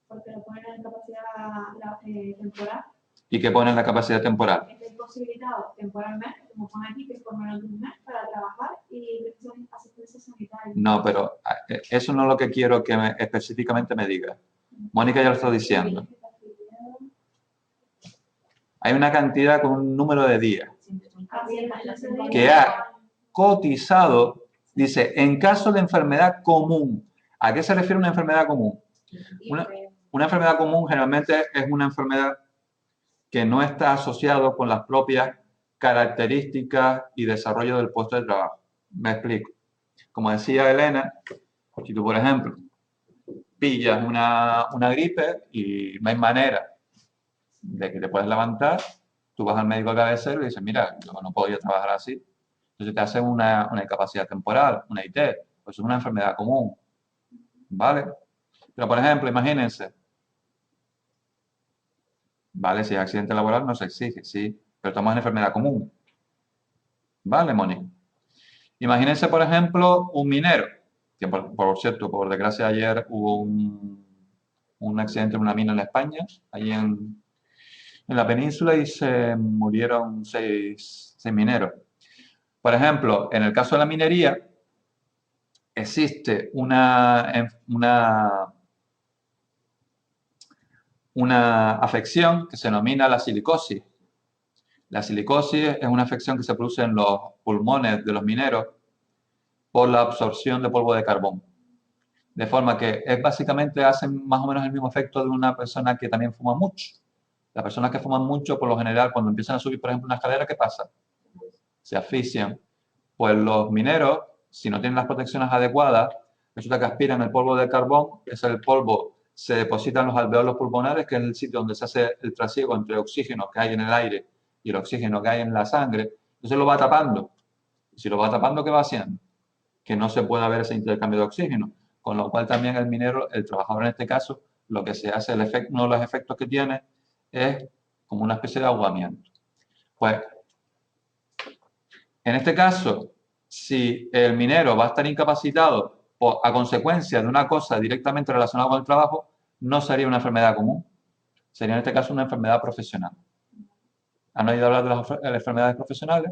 porque lo ponen en capacidad temporal. ¿Y qué pone en la capacidad temporal? Está imposibilitado temporalmente, como pone aquí, que por menos de un mes para trabajar y precisar asistencia sanitaria. No, pero eso no es lo que quiero que específicamente me diga. Mónica ya lo está diciendo. Hay una cantidad con un número de días que ha cotizado, dice, en caso de enfermedad común. ¿A qué se refiere una enfermedad común? Una enfermedad común generalmente es una enfermedad que no está asociado con las propias características y desarrollo del puesto de trabajo. Me explico. Como decía Elena, si tú, por ejemplo, pillas una gripe y no hay manera de que te puedas levantar, tú vas al médico de cabecera y dices, mira, yo no puedo trabajar así. Entonces te hacen una incapacidad temporal, una IT, pues es una enfermedad común, ¿vale? Pero, por ejemplo, imagínense, ¿vale? Si es accidente laboral no se exige, sí, pero estamos en enfermedad común, ¿vale, Moni? Imagínense, por ejemplo, un minero, que por cierto, por desgracia ayer hubo un accidente en una mina en España, allí en la península, y se murieron seis mineros. Por ejemplo, en el caso de la minería, existe una afección que se denomina la silicosis. La silicosis es una afección que se produce en los pulmones de los mineros por la absorción de polvo de carbón. De forma que básicamente hacen más o menos el mismo efecto de una persona que también fuma mucho. Las personas que fuman mucho, por lo general, cuando empiezan a subir, por ejemplo, una escalera, ¿qué pasa? Se asfixian. Pues los mineros, si no tienen las protecciones adecuadas, resulta que aspiran el polvo de carbón, el polvo se deposita en los alveolos pulmonares, que es el sitio donde se hace el trasiego entre oxígeno que hay en el aire y el oxígeno que hay en la sangre. Entonces lo va tapando. Y si lo va tapando, ¿qué va haciendo? Que no se pueda ver ese intercambio de oxígeno. Con lo cual también el minero, el trabajador en este caso, lo que se hace, uno de los efectos que tiene es como una especie de ahogamiento. Pues, en este caso, si el minero va a estar incapacitado a consecuencia de una cosa directamente relacionada con el trabajo, no sería una enfermedad común, sería en este caso una enfermedad profesional. ¿Han oído hablar de las enfermedades profesionales?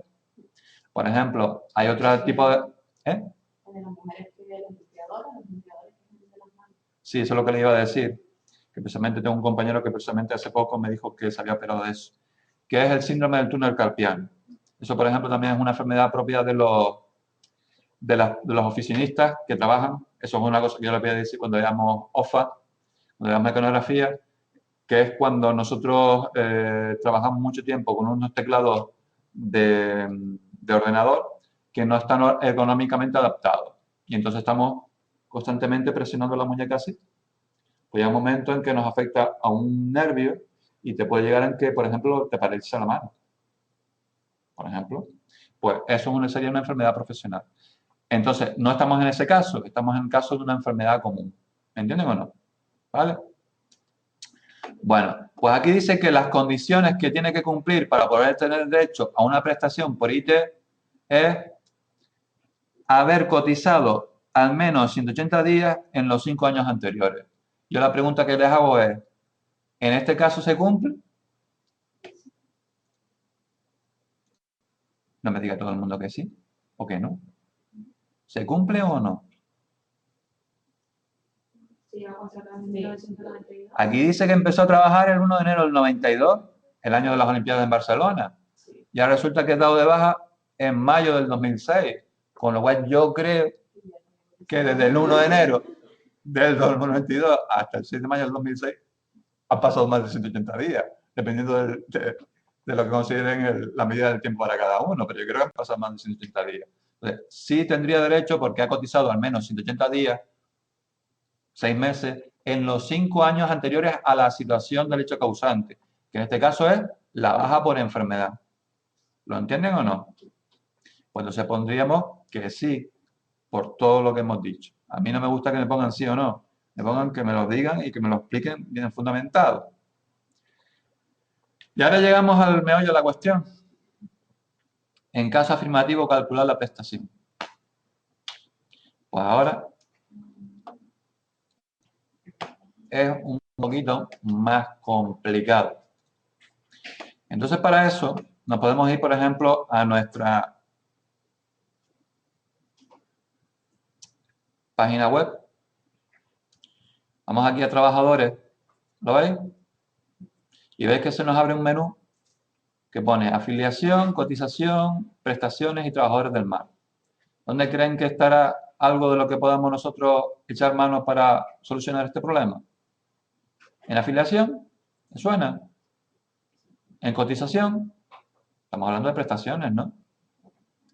Por ejemplo, hay otro tipo de... ¿Eh? De las mujeres que los limpiadores que de las manos. Sí, eso es lo que le iba a decir. Que precisamente tengo un compañero que precisamente hace poco me dijo que se había operado de eso. Que es el síndrome del túnel carpiano. Eso, por ejemplo, también es una enfermedad propia de los oficinistas que trabajan. Eso es una cosa que yo le voy a decir cuando veamos OFA, cuando veamos mecanografía, que es cuando nosotros trabajamos mucho tiempo con unos teclados de ordenador que no están ergonómicamente adaptados. Y entonces estamos constantemente presionando la muñeca así. pues llega un momento en que nos afecta a un nervio y te puede llegar en que, por ejemplo, te paraliza la mano. Por ejemplo, pues eso sería una enfermedad profesional. Entonces, no estamos en ese caso, estamos en el caso de una enfermedad común. ¿Me entienden o no? ¿Vale? Bueno, pues aquí dice que las condiciones que tiene que cumplir para poder tener derecho a una prestación por IT es haber cotizado al menos 180 días en los 5 años anteriores. Yo la pregunta que les hago es, ¿en este caso se cumple? No me diga todo el mundo que sí o que no. ¿Se cumple o no? Sí, vamos a sacar en 1992. Aquí dice que empezó a trabajar el 1 de enero del 92, el año de las Olimpiadas en Barcelona. Y ahora resulta que ha dado de baja en mayo del 2006. Con lo cual yo creo que desde el 1 de enero del 2022 hasta el 6 de mayo del 2006 han pasado más de 180 días, dependiendo de lo que consideren la medida del tiempo para cada uno, pero yo creo que han pasado más de 180 días. Entonces, sí tendría derecho porque ha cotizado al menos 180 días, 6 meses, en los 5 años anteriores a la situación del hecho causante, que en este caso es la baja por enfermedad. ¿Lo entienden o no? Pues entonces pondríamos que sí, por todo lo que hemos dicho. A mí no me gusta que me pongan sí o no, me pongan que me lo digan y que me lo expliquen bien fundamentado. Y ahora llegamos al meollo de la cuestión. En caso afirmativo, calcular la prestación. Pues ahora es un poquito más complicado. Entonces, para eso, nos podemos ir, por ejemplo, a nuestra página web. Vamos aquí a trabajadores, ¿lo veis? Y veis que se nos abre un menú que pone afiliación, cotización, prestaciones y trabajadores del mar. ¿Dónde creen que estará algo de lo que podamos nosotros echar mano para solucionar este problema? ¿En afiliación? ¿Me suena? ¿En cotización? Estamos hablando de prestaciones, ¿no?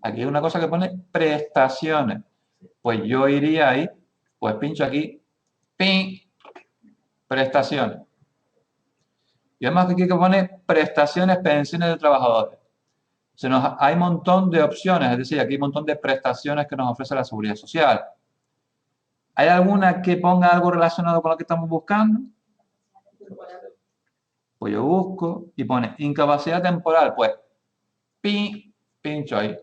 Aquí hay una cosa que pone prestaciones. Pues yo iría ahí, pues pincho aquí, ¡pin! Prestaciones. Y además que aquí que pone prestaciones, pensiones de trabajadores. Hay un montón de opciones, es decir, aquí hay un montón de prestaciones que nos ofrece la Seguridad Social. ¿Hay alguna que ponga algo relacionado con lo que estamos buscando? Pues yo busco y pone incapacidad temporal, pues pincho ahí.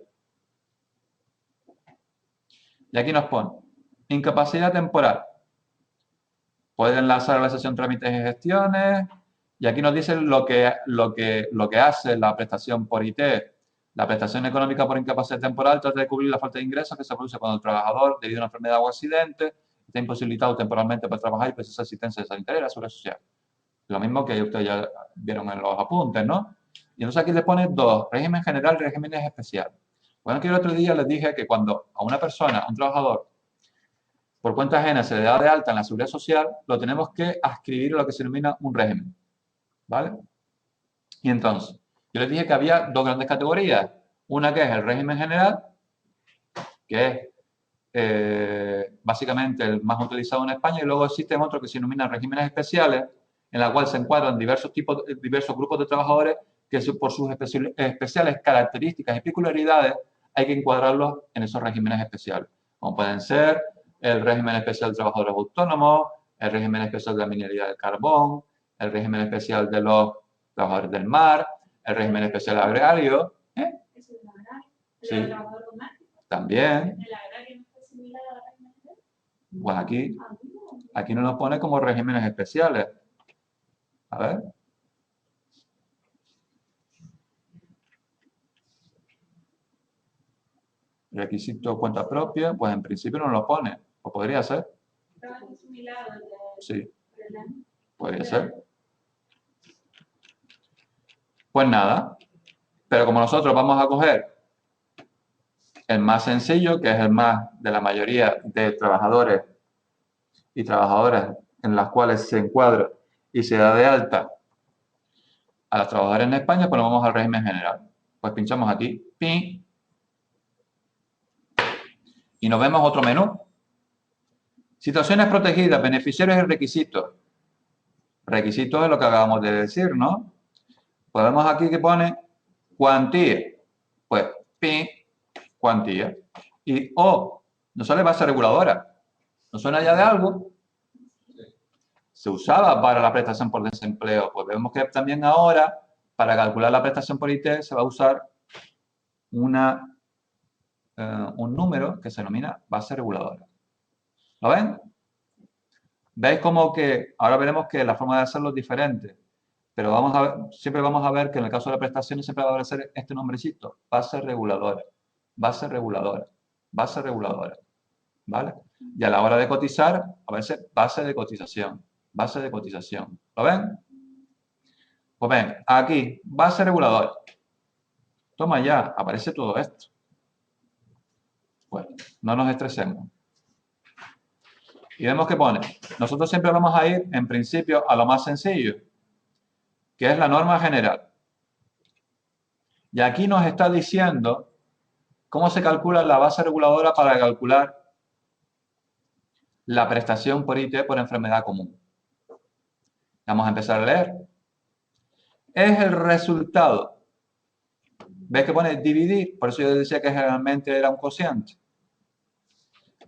Y aquí nos pone incapacidad temporal. Puede enlazar a la sesión trámites y gestiones. Y aquí nos dice lo que hace la prestación por IT. La prestación económica por incapacidad temporal trata de cubrir la falta de ingresos que se produce cuando el trabajador, debido a una enfermedad o accidente, está imposibilitado temporalmente para trabajar y precisa asistencia sanitaria y la seguridad social. Lo mismo que ustedes ya vieron en los apuntes, ¿no? Y entonces aquí le pone dos, régimen general y regímenes especiales. Bueno, que el otro día les dije que cuando a una persona, a un trabajador, por cuenta ajena se le da de alta en la seguridad social, lo tenemos que adscribir a lo que se denomina un régimen. ¿Vale? Y entonces, yo les dije que había dos grandes categorías. Una que es el régimen general, que es básicamente el más utilizado en España, y luego existen otros que se denominan regímenes especiales, en la cual se encuadran diversos grupos de trabajadores que por sus especiales características y peculiaridades hay que encuadrarlos en esos regímenes especiales, como pueden ser el régimen especial de trabajadores autónomos, el régimen especial de la minería del carbón, el régimen especial de los trabajadores del mar, el régimen especial agrario. ¿Eso es el agrario? ¿El Sí. trabajador doméstico? También. ¿El agrario no está similar a la régimen general? Pues aquí no nos pone como regímenes especiales. A ver. Requisito cuenta propia, pues en principio no lo pone. O podría ser. ¿Trabajo similar al de Sí, Relán? podría ser. Pues nada. Pero como nosotros vamos a coger el más sencillo, que es el más de la mayoría de trabajadores y trabajadoras en las cuales se encuadra y se da de alta a los trabajadores en España, pues nos vamos al régimen general. Pues pinchamos aquí, pin, y nos vemos otro menú. Situaciones protegidas, beneficiarios y requisitos. Requisito es lo que acabamos de decir, ¿no? Podemos aquí que pone cuantía. Pues, pi, cuantía. Y O, no sale base reguladora. ¿No suena ya de algo? Se usaba para la prestación por desempleo. Pues vemos que también ahora, para calcular la prestación por IT, se va a usar un número que se denomina base reguladora. ¿Lo ven? ¿Veis como que ahora veremos que la forma de hacerlo es diferente? Pero siempre vamos a ver que en el caso de las prestaciones siempre va a aparecer este nombrecito, base reguladora, base reguladora, base reguladora, ¿vale? Y a la hora de cotizar aparece base de cotización, base de cotización. ¿Lo ven? Pues ven, aquí, base reguladora. Toma ya, aparece todo esto. Pues, no nos estresemos. Y vemos que pone, nosotros siempre vamos a ir, en principio, a lo más sencillo, que es la norma general. Y aquí nos está diciendo cómo se calcula la base reguladora para calcular la prestación por IT por enfermedad común. Vamos a empezar a leer. Es el resultado. ¿Ves que pone dividir? Por eso yo decía que generalmente era un cociente.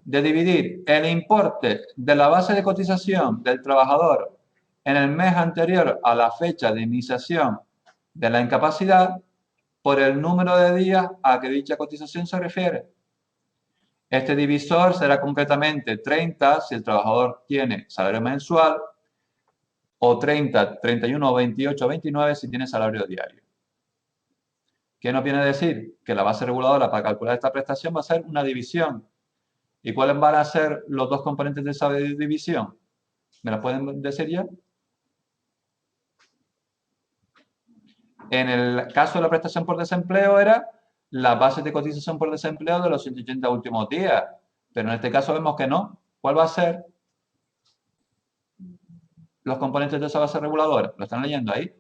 De dividir el importe de la base de cotización del trabajador en el mes anterior a la fecha de iniciación de la incapacidad por el número de días a que dicha cotización se refiere. Este divisor será concretamente 30 si el trabajador tiene salario mensual o 30, 31, 28, 29 si tiene salario diario. ¿Qué nos viene a decir? Que la base reguladora para calcular esta prestación va a ser una división. ¿Y cuáles van a ser los dos componentes de esa división? ¿Me las pueden decir ya? En el caso de la prestación por desempleo era la base de cotización por desempleo de los 180 últimos días. Pero en este caso vemos que no. ¿Cuál va a ser los componentes de esa base reguladora? ¿Lo están leyendo ahí?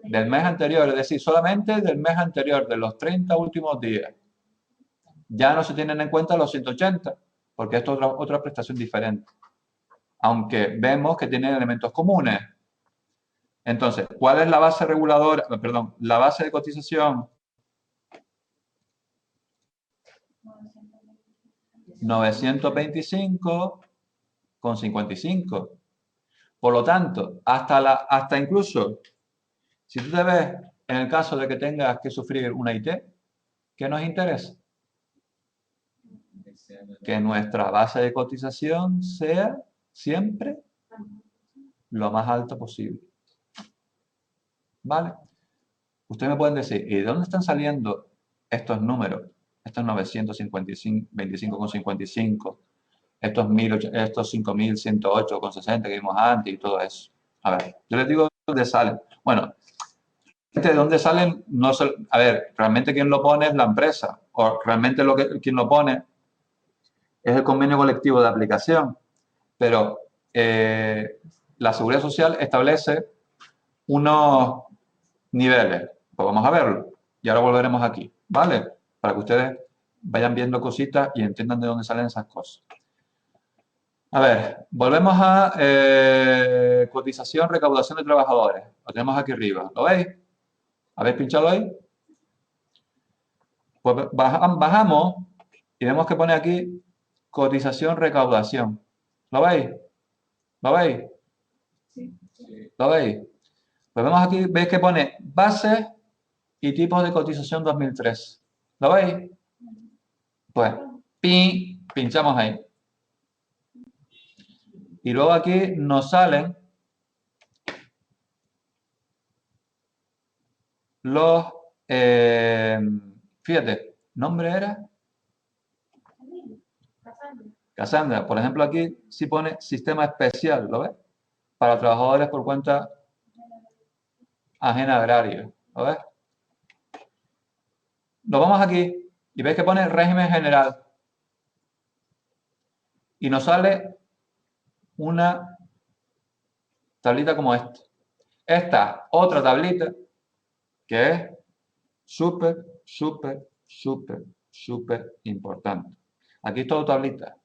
Del mes anterior, es decir, solamente del mes anterior, de los 30 últimos días. Ya no se tienen en cuenta los 180, porque esto es otra prestación diferente. Aunque vemos que tienen elementos comunes. Entonces, ¿cuál es la base reguladora? Perdón, la base de cotización 925,55. Por lo tanto, hasta incluso, si tú te ves en el caso de que tengas que sufrir una IT, ¿qué nos interesa? Que nuestra base de cotización sea siempre lo más alto posible. ¿Vale? Ustedes me pueden decir, ¿y de dónde están saliendo estos números? Estos 925,55, estos 5.108,60 que vimos antes y todo eso. A ver, yo les digo de dónde salen. Bueno, de dónde salen, no sé, a ver, realmente quien lo pone es la empresa, o realmente quien lo pone es el convenio colectivo de aplicación, pero la Seguridad Social establece unos niveles. Pues vamos a verlo y ahora volveremos aquí, ¿vale? Para que ustedes vayan viendo cositas y entiendan de dónde salen esas cosas. A ver, volvemos a cotización, recaudación de trabajadores. Lo tenemos aquí arriba. ¿Lo veis? ¿Habéis pinchado ahí? Pues bajamos y vemos que pone aquí cotización, recaudación. ¿Lo veis? ¿Lo veis? Sí. ¿Lo veis? Pues vemos aquí, veis que pone bases y tipos de cotización 2003. ¿Lo veis? Pues, pinchamos ahí. Y luego aquí nos salen los, fíjate, nombre era Cassandra. Por ejemplo, aquí sí pone sistema especial, ¿lo ves? Para trabajadores por cuenta ajena agraria, ¿lo ves? Nos vamos aquí y ves que pone régimen general. Y nos sale una tablita como esta. Esta otra tablita que es súper, súper, súper, súper importante. Aquí es todo tablita.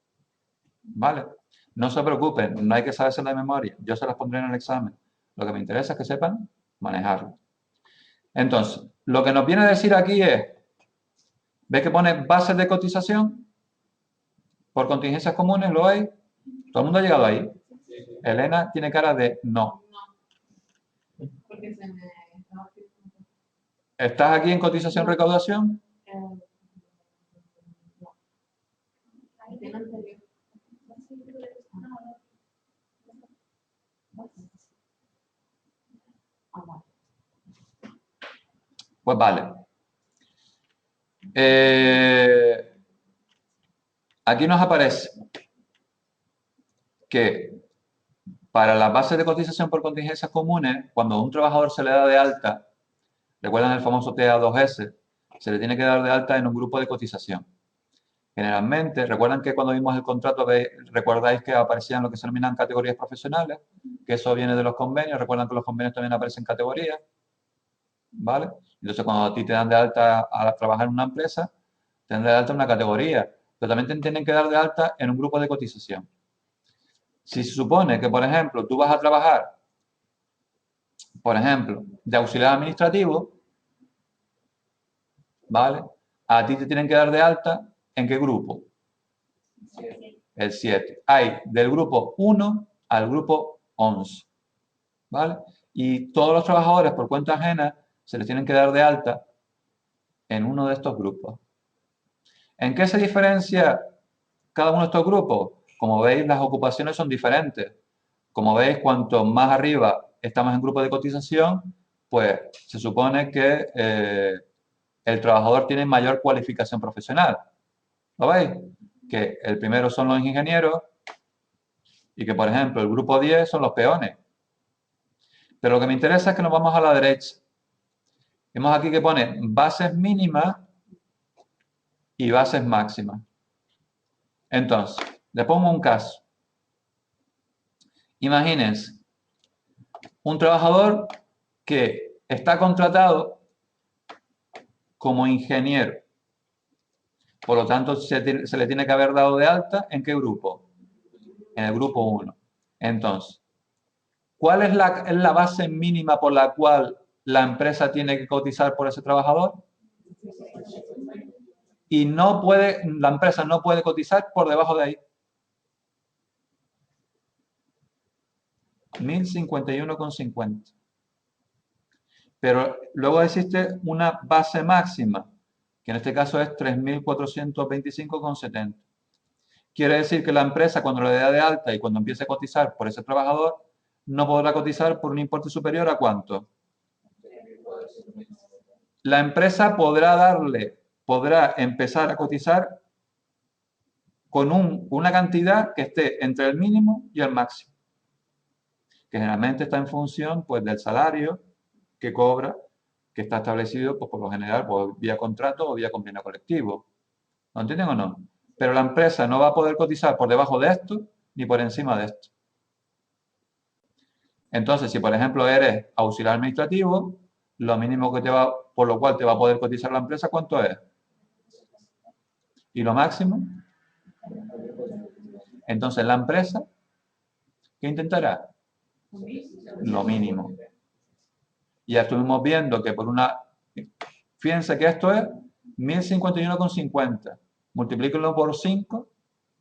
¿Vale? No se preocupen, no hay que saberse de memoria. Yo se las pondré en el examen. Lo que me interesa es que sepan manejarlo. Entonces, lo que nos viene a decir aquí es, ¿ves que pone bases de cotización? Por contingencias comunes, ¿lo hay? ¿Todo el mundo ha llegado ahí? Elena tiene cara de no. Porque se me estaba... ¿Estás aquí en cotización-recaudación? Pues vale. Aquí nos aparece que para las bases de cotización por contingencias comunes, cuando a un trabajador se le da de alta, recuerdan el famoso TA2S, se le tiene que dar de alta en un grupo de cotización. Generalmente, recuerdan que cuando vimos el contrato, recordáis que aparecían lo que se denominan categorías profesionales, que eso viene de los convenios, recuerdan que los convenios también aparecen categorías, ¿vale? Entonces, cuando a ti te dan de alta a trabajar en una empresa, te dan de alta en una categoría, pero también te tienen que dar de alta en un grupo de cotización. Si se supone que, por ejemplo, tú vas a trabajar, por ejemplo, de auxiliar administrativo, ¿vale? A ti te tienen que dar de alta, ¿en qué grupo? El 7. Hay del grupo 1 al grupo 11, ¿vale? Y todos los trabajadores por cuenta ajena se les tienen que dar de alta en uno de estos grupos. ¿En qué se diferencia cada uno de estos grupos? Como veis, las ocupaciones son diferentes. Como veis, cuanto más arriba estamos en grupo de cotización, pues se supone que el trabajador tiene mayor cualificación profesional. ¿Lo veis? Que el primero son los ingenieros y que, por ejemplo, el grupo 10 son los peones. Pero lo que me interesa es que nos vamos a la derecha. Vemos aquí que pone bases mínimas y bases máximas. Entonces, le pongo un caso. Imagínense un trabajador que está contratado como ingeniero. Por lo tanto, se le tiene que haber dado de alta, ¿en qué grupo? En el grupo 1. Entonces, ¿cuál es la base mínima por la cual la empresa tiene que cotizar por ese trabajador? Y no puede, la empresa no puede cotizar por debajo de ahí. 1051,50. Pero luego existe una base máxima, que en este caso es 3425,70. Quiere decir que la empresa, cuando le dé de alta y cuando empiece a cotizar por ese trabajador, no podrá cotizar por un importe superior a ¿cuánto? La empresa podrá empezar a cotizar con una cantidad que esté entre el mínimo y el máximo, que generalmente está en función pues, del salario que cobra, que está establecido pues, por lo general pues, vía contrato o vía convenio colectivo. ¿Lo entienden o no? Pero la empresa no va a poder cotizar por debajo de esto ni por encima de esto. Entonces, si por ejemplo eres auxiliar administrativo, lo mínimo que por lo cual te va a poder cotizar la empresa, ¿cuánto es? ¿Y lo máximo? Entonces, la empresa, ¿qué intentará? Lo mínimo. Y ya estuvimos viendo que por fíjense que esto es 1051,50. Multiplíquenlo por 5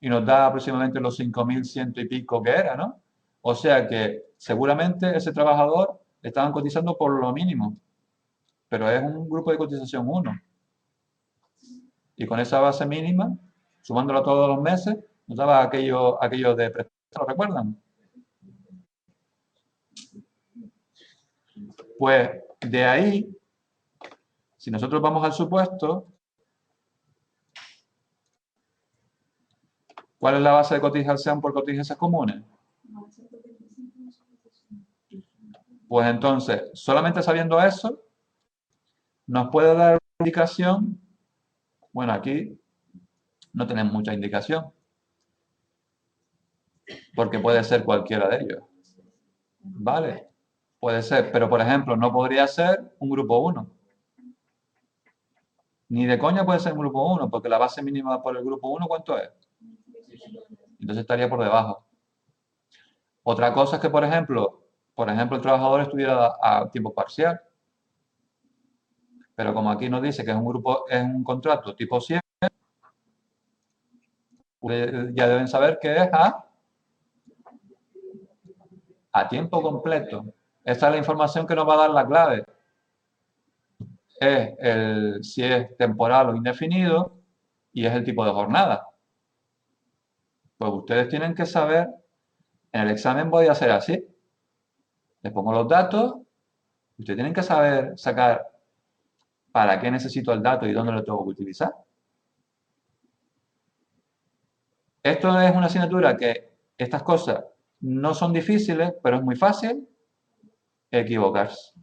y nos da aproximadamente los 5100 y pico que era, ¿no? O sea que seguramente ese trabajador le estaban cotizando por lo mínimo, pero es un grupo de cotización 1. Y con esa base mínima, sumándolo todos los meses, nos daba aquello de prestación, ¿lo recuerdan? Pues de ahí, si nosotros vamos al supuesto, ¿cuál es la base de cotización por contingencias comunes? Pues entonces, solamente sabiendo eso, nos puede dar una indicación. Bueno, aquí no tenemos mucha indicación, porque puede ser cualquiera de ellos. ¿Vale? Puede ser, pero por ejemplo, no podría ser un grupo 1. Ni de coña puede ser un grupo 1, porque la base mínima por el grupo 1, ¿cuánto es? Entonces estaría por debajo. Otra cosa es que, por ejemplo, el trabajador estuviera a tiempo parcial. Pero como aquí nos dice que es un contrato tipo 100, ya deben saber que es a tiempo completo. Esta es la información que nos va a dar la clave. Es si es temporal o indefinido y es el tipo de jornada. Pues ustedes tienen que saber, en el examen voy a hacer así. Les pongo los datos, ustedes tienen que saber sacar para qué necesito el dato y dónde lo tengo que utilizar. Esto es una asignatura que estas cosas no son difíciles, pero es muy fácil equivocarse.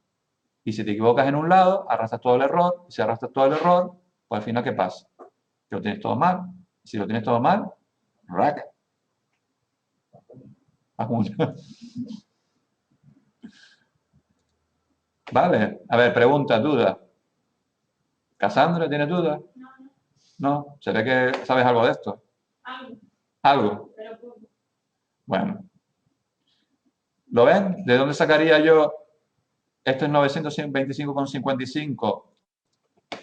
Y si te equivocas en un lado, arrastras todo el error. Y si arrastras todo el error, pues al final, ¿qué pasa? Que lo tienes todo mal. Y si lo tienes todo mal, raca. Vale. A ver, pregunta, duda. ¿Cassandra tiene duda? No, no, No. ¿Se ve que sabes algo de esto? algo, ¿Algo? pero poco. Bueno. ¿Lo ven? ¿De dónde sacaría yo? Esto es 925,55.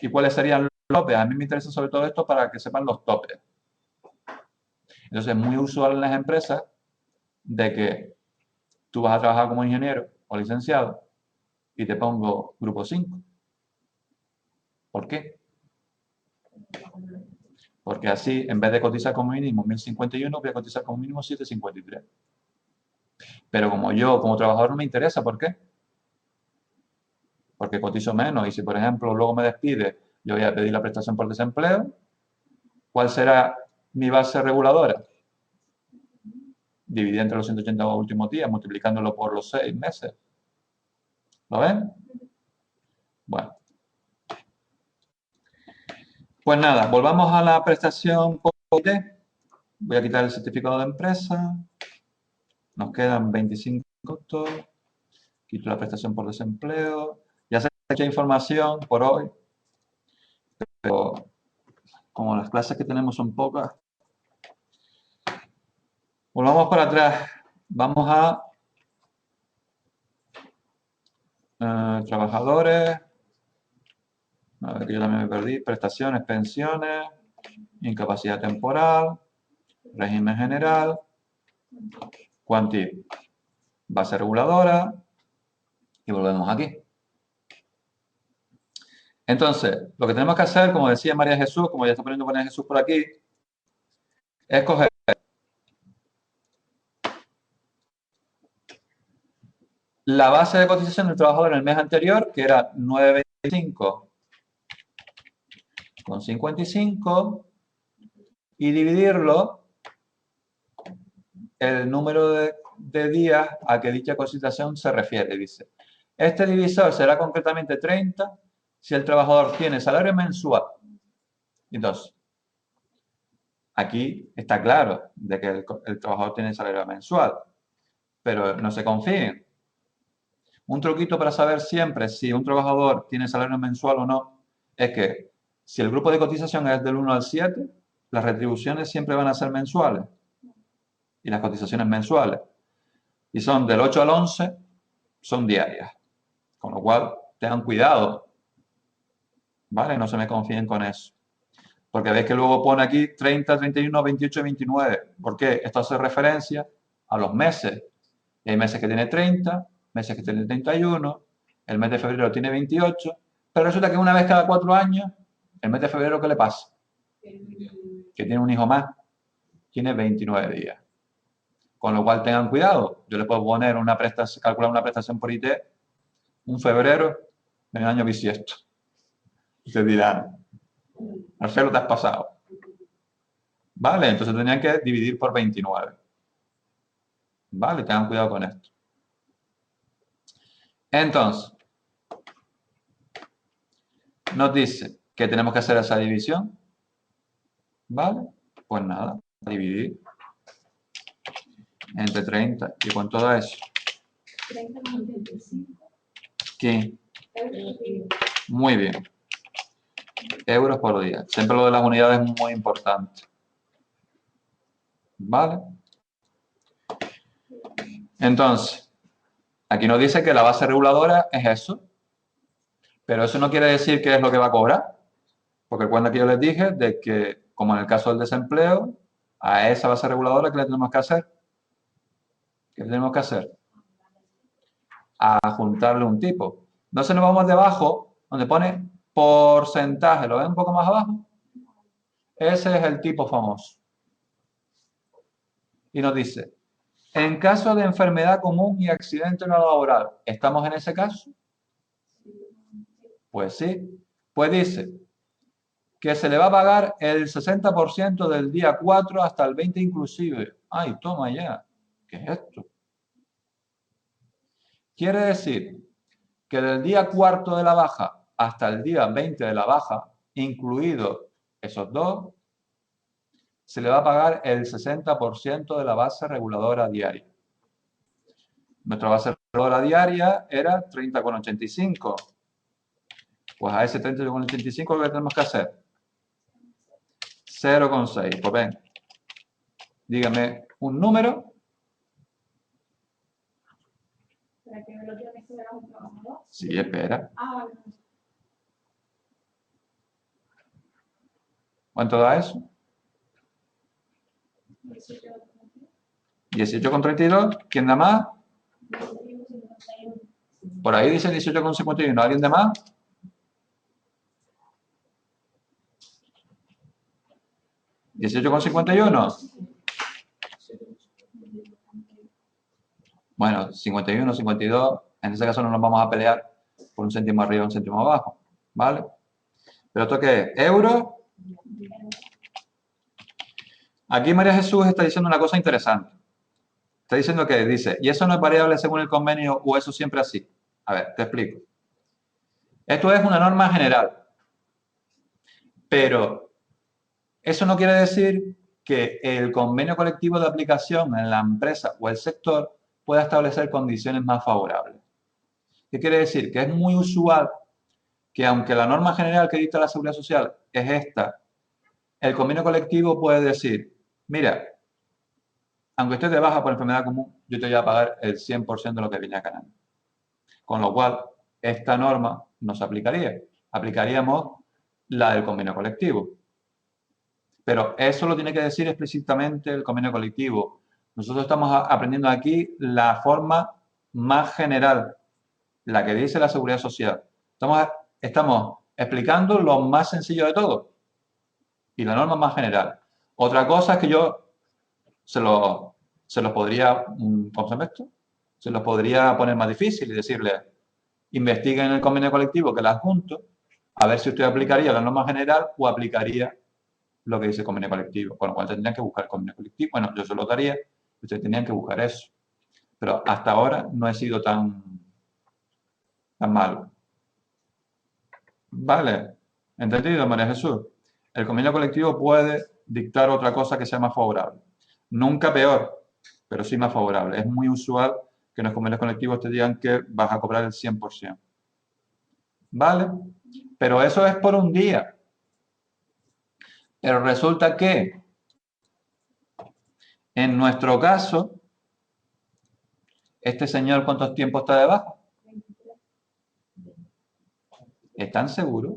¿Y cuáles serían los topes? A mí me interesa sobre todo esto para que sepan los topes. Entonces es muy usual en las empresas de que tú vas a trabajar como ingeniero o licenciado y te pongo grupo 5. ¿Por qué? Porque así, en vez de cotizar como mínimo 1051, voy a cotizar como mínimo 753. Pero como yo, como trabajador, no me interesa. ¿Por qué? Porque cotizo menos. Y si, por ejemplo, luego me despide, yo voy a pedir la prestación por desempleo, ¿cuál será mi base reguladora? Dividida entre los 180 últimos días, multiplicándolo por los 6 meses. ¿Lo ven? Bueno. Pues nada, volvamos a la prestación por IT. Voy a quitar el certificado de empresa. Nos quedan 25 costos. Quito la prestación por desempleo. Ya sé que hay información por hoy, pero como las clases que tenemos son pocas, volvamos para atrás. Vamos a trabajadores. A ver, que yo también me perdí. Prestaciones, pensiones, incapacidad temporal, régimen general, cuantía, base reguladora y volvemos aquí. Entonces, lo que tenemos que hacer, como decía María Jesús, como ya está poniendo María Jesús por aquí, es coger la base de cotización del trabajador en el mes anterior, que era 925,55, y dividirlo el número de días a que dicha cotización se refiere. Dice, este divisor será concretamente 30 si el trabajador tiene salario mensual. Entonces, aquí está claro de que el trabajador tiene salario mensual, pero no se confíen. Un truquito para saber siempre si un trabajador tiene salario mensual o no es que si el grupo de cotización es del 1 al 7, las retribuciones siempre van a ser mensuales y las cotizaciones mensuales. Y son del 8 al 11, son diarias. Con lo cual, tengan cuidado, ¿vale? No se me confíen con eso. Porque veis que luego pone aquí 30, 31, 28 y 29. ¿Por qué? Esto hace referencia a los meses. Y hay meses que tiene 30, meses que tiene 31, el mes de febrero tiene 28, pero resulta que una vez cada 4 años, el mes de febrero, ¿qué le pasa? Que tiene un hijo más, tiene 29 días. Con lo cual tengan cuidado. Yo le puedo poner una prestación, calcular una prestación por IT, un febrero en el año bisiesto. Ustedes dirán, Marcelo, te has pasado. Vale, entonces tenían que dividir por 29. Vale, tengan cuidado con esto. Entonces, nos dice que tenemos que hacer esa división. ¿Vale? Pues nada, dividir entre 30. ¿Y cuánto da eso? 30,85. ¿Qué? Muy bien. Euros por día. Siempre lo de las unidades es muy importante. ¿Vale? Entonces, aquí nos dice que la base reguladora es eso, pero eso no quiere decir qué es lo que va a cobrar, porque recuerda que yo les dije de que, como en el caso del desempleo, a esa base reguladora, ¿qué le tenemos que hacer? ¿Qué tenemos que hacer? A juntarle un tipo. Entonces nos vamos debajo, donde pone porcentaje, ¿lo ven un poco más abajo? Ese es el tipo famoso. Y nos dice, en caso de enfermedad común y accidente no laboral, ¿estamos en ese caso? Pues sí. Pues dice que se le va a pagar el 60% del día 4 hasta el 20 inclusive. Ay, toma ya. ¿Qué es esto? Quiere decir que del día 4 de la baja hasta el día 20 de la baja, incluidos esos dos, se le va a pagar el 60% de la base reguladora diaria. Nuestra base reguladora diaria era 30,85. Pues a ese 30,85 ¿qué tenemos que hacer? 0,6. Pues ven, dígame un número. ¿Para que me lo tienes que ver a un trabajador? Sí, espera. Ah, vale. ¿Cuánto da eso? 18,32. ¿Quién da más? Por ahí dice 18,51. ¿Alguien da más? ¿18,51? Bueno, 51, 52. En ese caso no nos vamos a pelear por un céntimo arriba, un céntimo abajo. ¿Vale? ¿Pero esto qué es? ¿Euro? Aquí María Jesús está diciendo una cosa interesante. Está diciendo que dice, ¿y eso no es variable según el convenio o eso siempre así? A ver, te explico. Esto es una norma general, pero eso no quiere decir que el convenio colectivo de aplicación en la empresa o el sector pueda establecer condiciones más favorables. ¿Qué quiere decir? Que es muy usual que aunque la norma general que dicta la Seguridad Social es esta, el convenio colectivo puede decir, mira, aunque estés de baja por enfermedad común, yo te voy a pagar el 100% de lo que venía ganando. Con lo cual, esta norma no se aplicaría. Aplicaríamos la del convenio colectivo. Pero eso lo tiene que decir explícitamente el convenio colectivo. Nosotros estamos aprendiendo aquí la forma más general, la que dice la Seguridad Social. Estamos explicando lo más sencillo de todo y la norma más general. Otra cosa es que yo se los podría, ¿cómo se llama esto? Se los podría poner más difícil y decirle, investiguen el convenio colectivo que la adjunto, a ver si usted aplicaría la norma general o aplicaría lo que dice el convenio colectivo, con lo cual tendrían que buscar el convenio colectivo. Bueno, yo se lo daría, ustedes tenían que buscar eso. Pero hasta ahora no he sido tan malo. Vale, ¿entendido, María Jesús? El convenio colectivo puede dictar otra cosa que sea más favorable. Nunca peor, pero sí más favorable. Es muy usual que en los convenios colectivos te digan que vas a cobrar el 100%. ¿Vale? Pero eso es por un día. Pero resulta que, en nuestro caso, este señor, ¿cuántos tiempos está de baja? ¿Están seguros?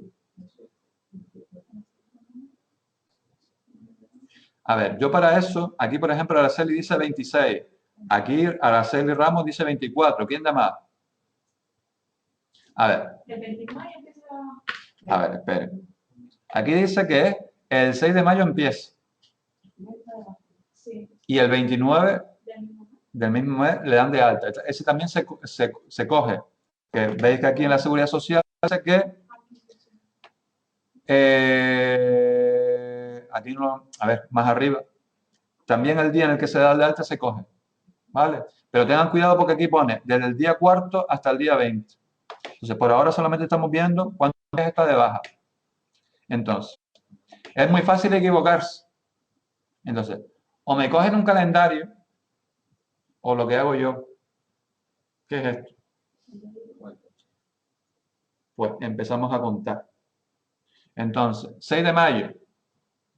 A ver, yo para eso, aquí por ejemplo Araceli dice 26, aquí Araceli Ramos dice 24, ¿quién da más? A ver. A ver, espere. Aquí dice que el 6 de mayo empieza. Y el 29 del mismo mes le dan de alta. Ese también se coge. Que veis que aquí en la Seguridad Social dice que aquí no, a ver, más arriba. También el día en el que se da de alta se coge. ¿Vale? Pero tengan cuidado porque aquí pone desde el día 4 hasta el día 20. Entonces, por ahora solamente estamos viendo cuántos días está de baja. Entonces, es muy fácil equivocarse. Entonces, o me cogen un calendario, o lo que hago yo, ¿qué es esto? Pues empezamos a contar. Entonces, 6 de mayo,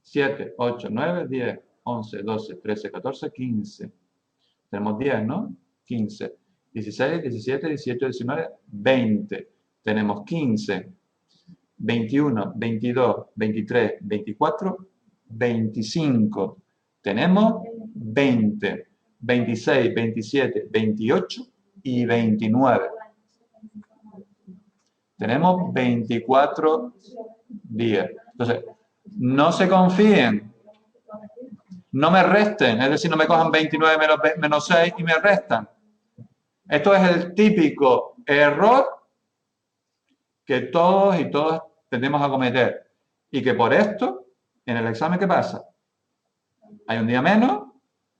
7, 8, 9, 10, 11, 12, 13, 14, 15. Tenemos 10, ¿no? 15. 16, 17, 18, 19, 20. Tenemos 15, 21, 22, 23, 24, 25. Tenemos 20, 26, 27, 28 y 29. Tenemos 24 días. Entonces, no se confíen. No me resten. Es decir, no me cojan 29 menos 6 y me restan. Esto es el típico error que todos y todas tendemos a cometer. Y que por esto, en el examen, ¿qué pasa? Hay un día menos.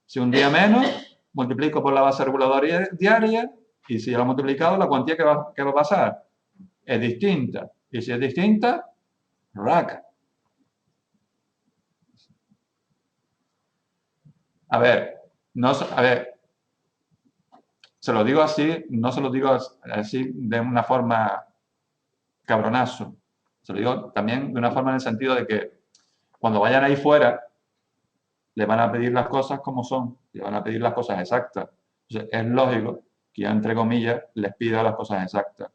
Si un día menos, multiplico por la base reguladora diaria. Y si ya lo he multiplicado, la cuantía que va a pasar es distinta. Y si es distinta, raca. A ver, se lo digo así, no se lo digo así de una forma cabronazo. Se lo digo también de una forma en el sentido de que cuando vayan ahí fuera, le van a pedir las cosas como son, le van a pedir las cosas exactas. Entonces, es lógico que yo, entre comillas, les pida las cosas exactas.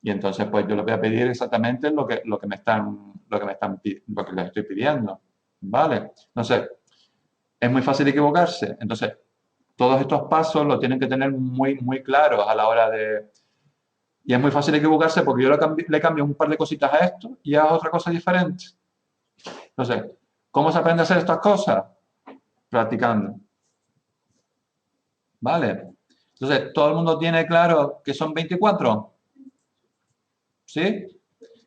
Y entonces, pues yo les voy a pedir exactamente lo que les estoy pidiendo. ¿Vale? Entonces, es muy fácil equivocarse. Entonces, todos estos pasos los tienen que tener muy, muy claros a la hora de... Y es muy fácil equivocarse porque yo le cambio un par de cositas a esto y hago otra cosa diferente. Entonces, ¿cómo se aprende a hacer estas cosas? Practicando. ¿Vale? Entonces, ¿todo el mundo tiene claro que son 24? ¿Sí?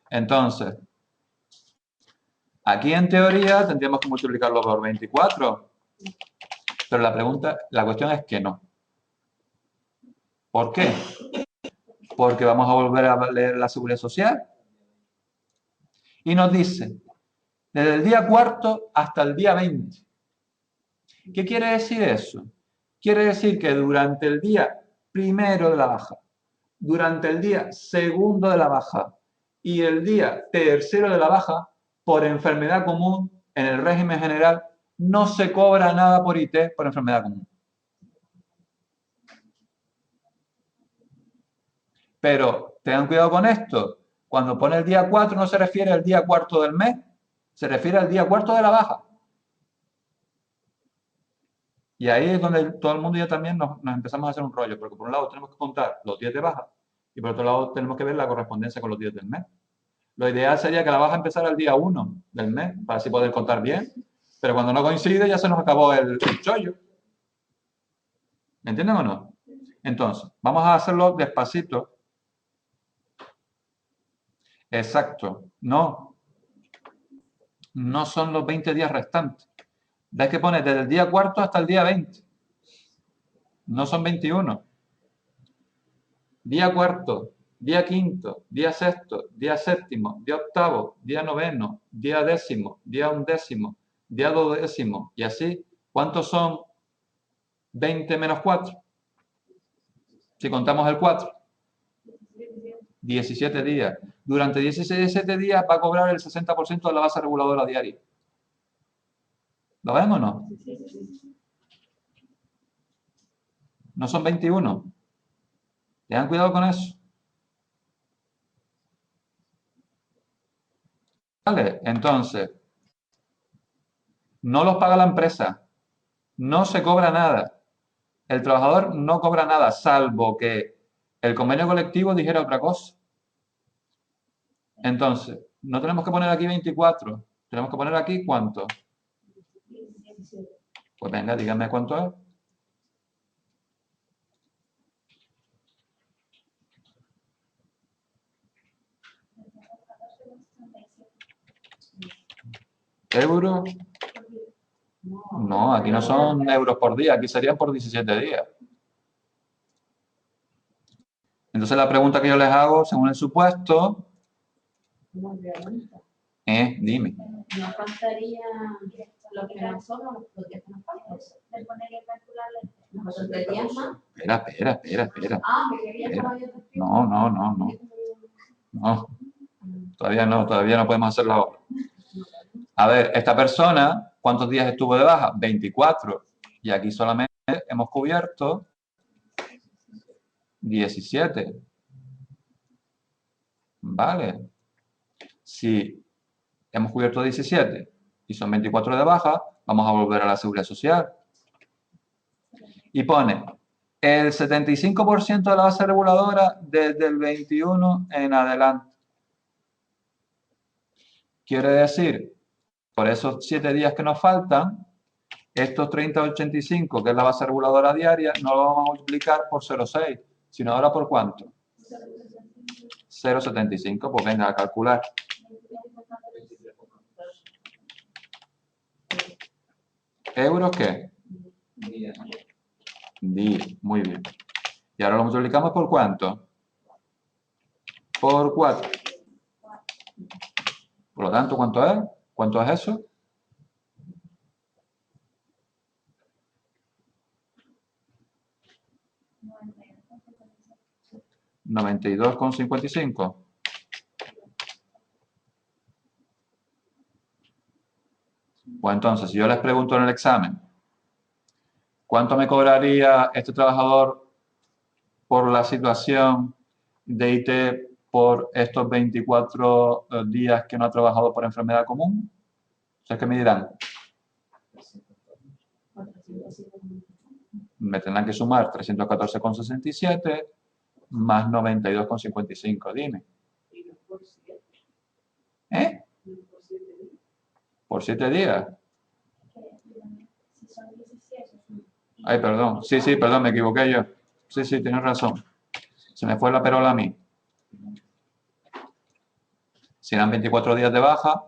Entonces, aquí en teoría tendríamos que multiplicarlo por 24. Pero la cuestión es que no. ¿Por qué? Porque vamos a volver a leer la Seguridad Social. Y nos dice, desde el día 4 hasta el día 20. ¿Qué quiere decir eso? Quiere decir que durante el día primero de la baja, durante el día segundo de la baja y el día tercero de la baja, por enfermedad común, en el régimen general, no se cobra nada por IT por enfermedad común. Pero tengan cuidado con esto. Cuando pone el día 4 no se refiere al día cuarto del mes, se refiere al día cuarto de la baja. Y ahí es donde todo el mundo ya también nos empezamos a hacer un rollo, porque por un lado tenemos que contar los días de baja y por otro lado tenemos que ver la correspondencia con los días del mes. Lo ideal sería que la baja empezara el día 1 del mes, para así poder contar bien, pero cuando no coincide ya se nos acabó el chollo. ¿Me entienden o no? Entonces, vamos a hacerlo despacito. Exacto. No son los 20 días restantes. Ves que pone desde el día cuarto hasta el día 20. No son 21. Día cuarto, día quinto, día sexto, día séptimo, día octavo, día noveno, día décimo, día undécimo, día duodécimo. Y así, ¿cuántos son 20 menos 4? Si contamos el 4. 17 días. Durante 17 días va a cobrar el 60% de la base reguladora diaria. ¿Lo ven o no? No son 21. Tengan cuidado con eso. ¿Vale? Entonces, no los paga la empresa. No se cobra nada. El trabajador no cobra nada, salvo que el convenio colectivo dijera otra cosa. Entonces, no tenemos que poner aquí 24. Tenemos que poner aquí ¿cuánto? Pues venga, díganme cuánto es. ¿Euros? No, aquí no son euros por día, aquí serían por 17 días. Entonces la pregunta que yo les hago, según el supuesto, dime. No faltaría lo que nos sobra, los días que nos faltan. Le pone que calcularle nosotros 3 días más. Espera. Ah, me quería saber. No. No, todavía no podemos hacerlo ahora. A ver, esta persona, ¿cuántos días estuvo de baja? 24. Y aquí solamente hemos cubierto 17. Vale. Si hemos cubierto 17 y son 24 de baja, vamos a volver a la Seguridad Social. Y pone el 75% de la base reguladora desde el 21 en adelante. Quiere decir, por esos 7 días que nos faltan, estos 30,85, que es la base reguladora diaria, no lo vamos a multiplicar por 0,6, sino ahora por ¿cuánto? 0,75, pues venga a calcular. ¿Euros qué? Día. Muy bien. Y ahora lo multiplicamos por ¿cuánto? Por 4. Por lo tanto, ¿cuánto es? ¿Cuánto es eso? $92,55. Pues entonces, si yo les pregunto en el examen, ¿cuánto me cobraría este trabajador por la situación de IT por estos 24 días que no ha trabajado por enfermedad común? ¿Ustedes qué me dirán? Me tendrán que sumar 314,67 más 92,55. Dime. ¿Eh? ¿Por 7 días? Ay, perdón. Sí, perdón, me equivoqué yo. Sí, tienes razón. Se me fue la perola a mí. Si eran 24 días de baja,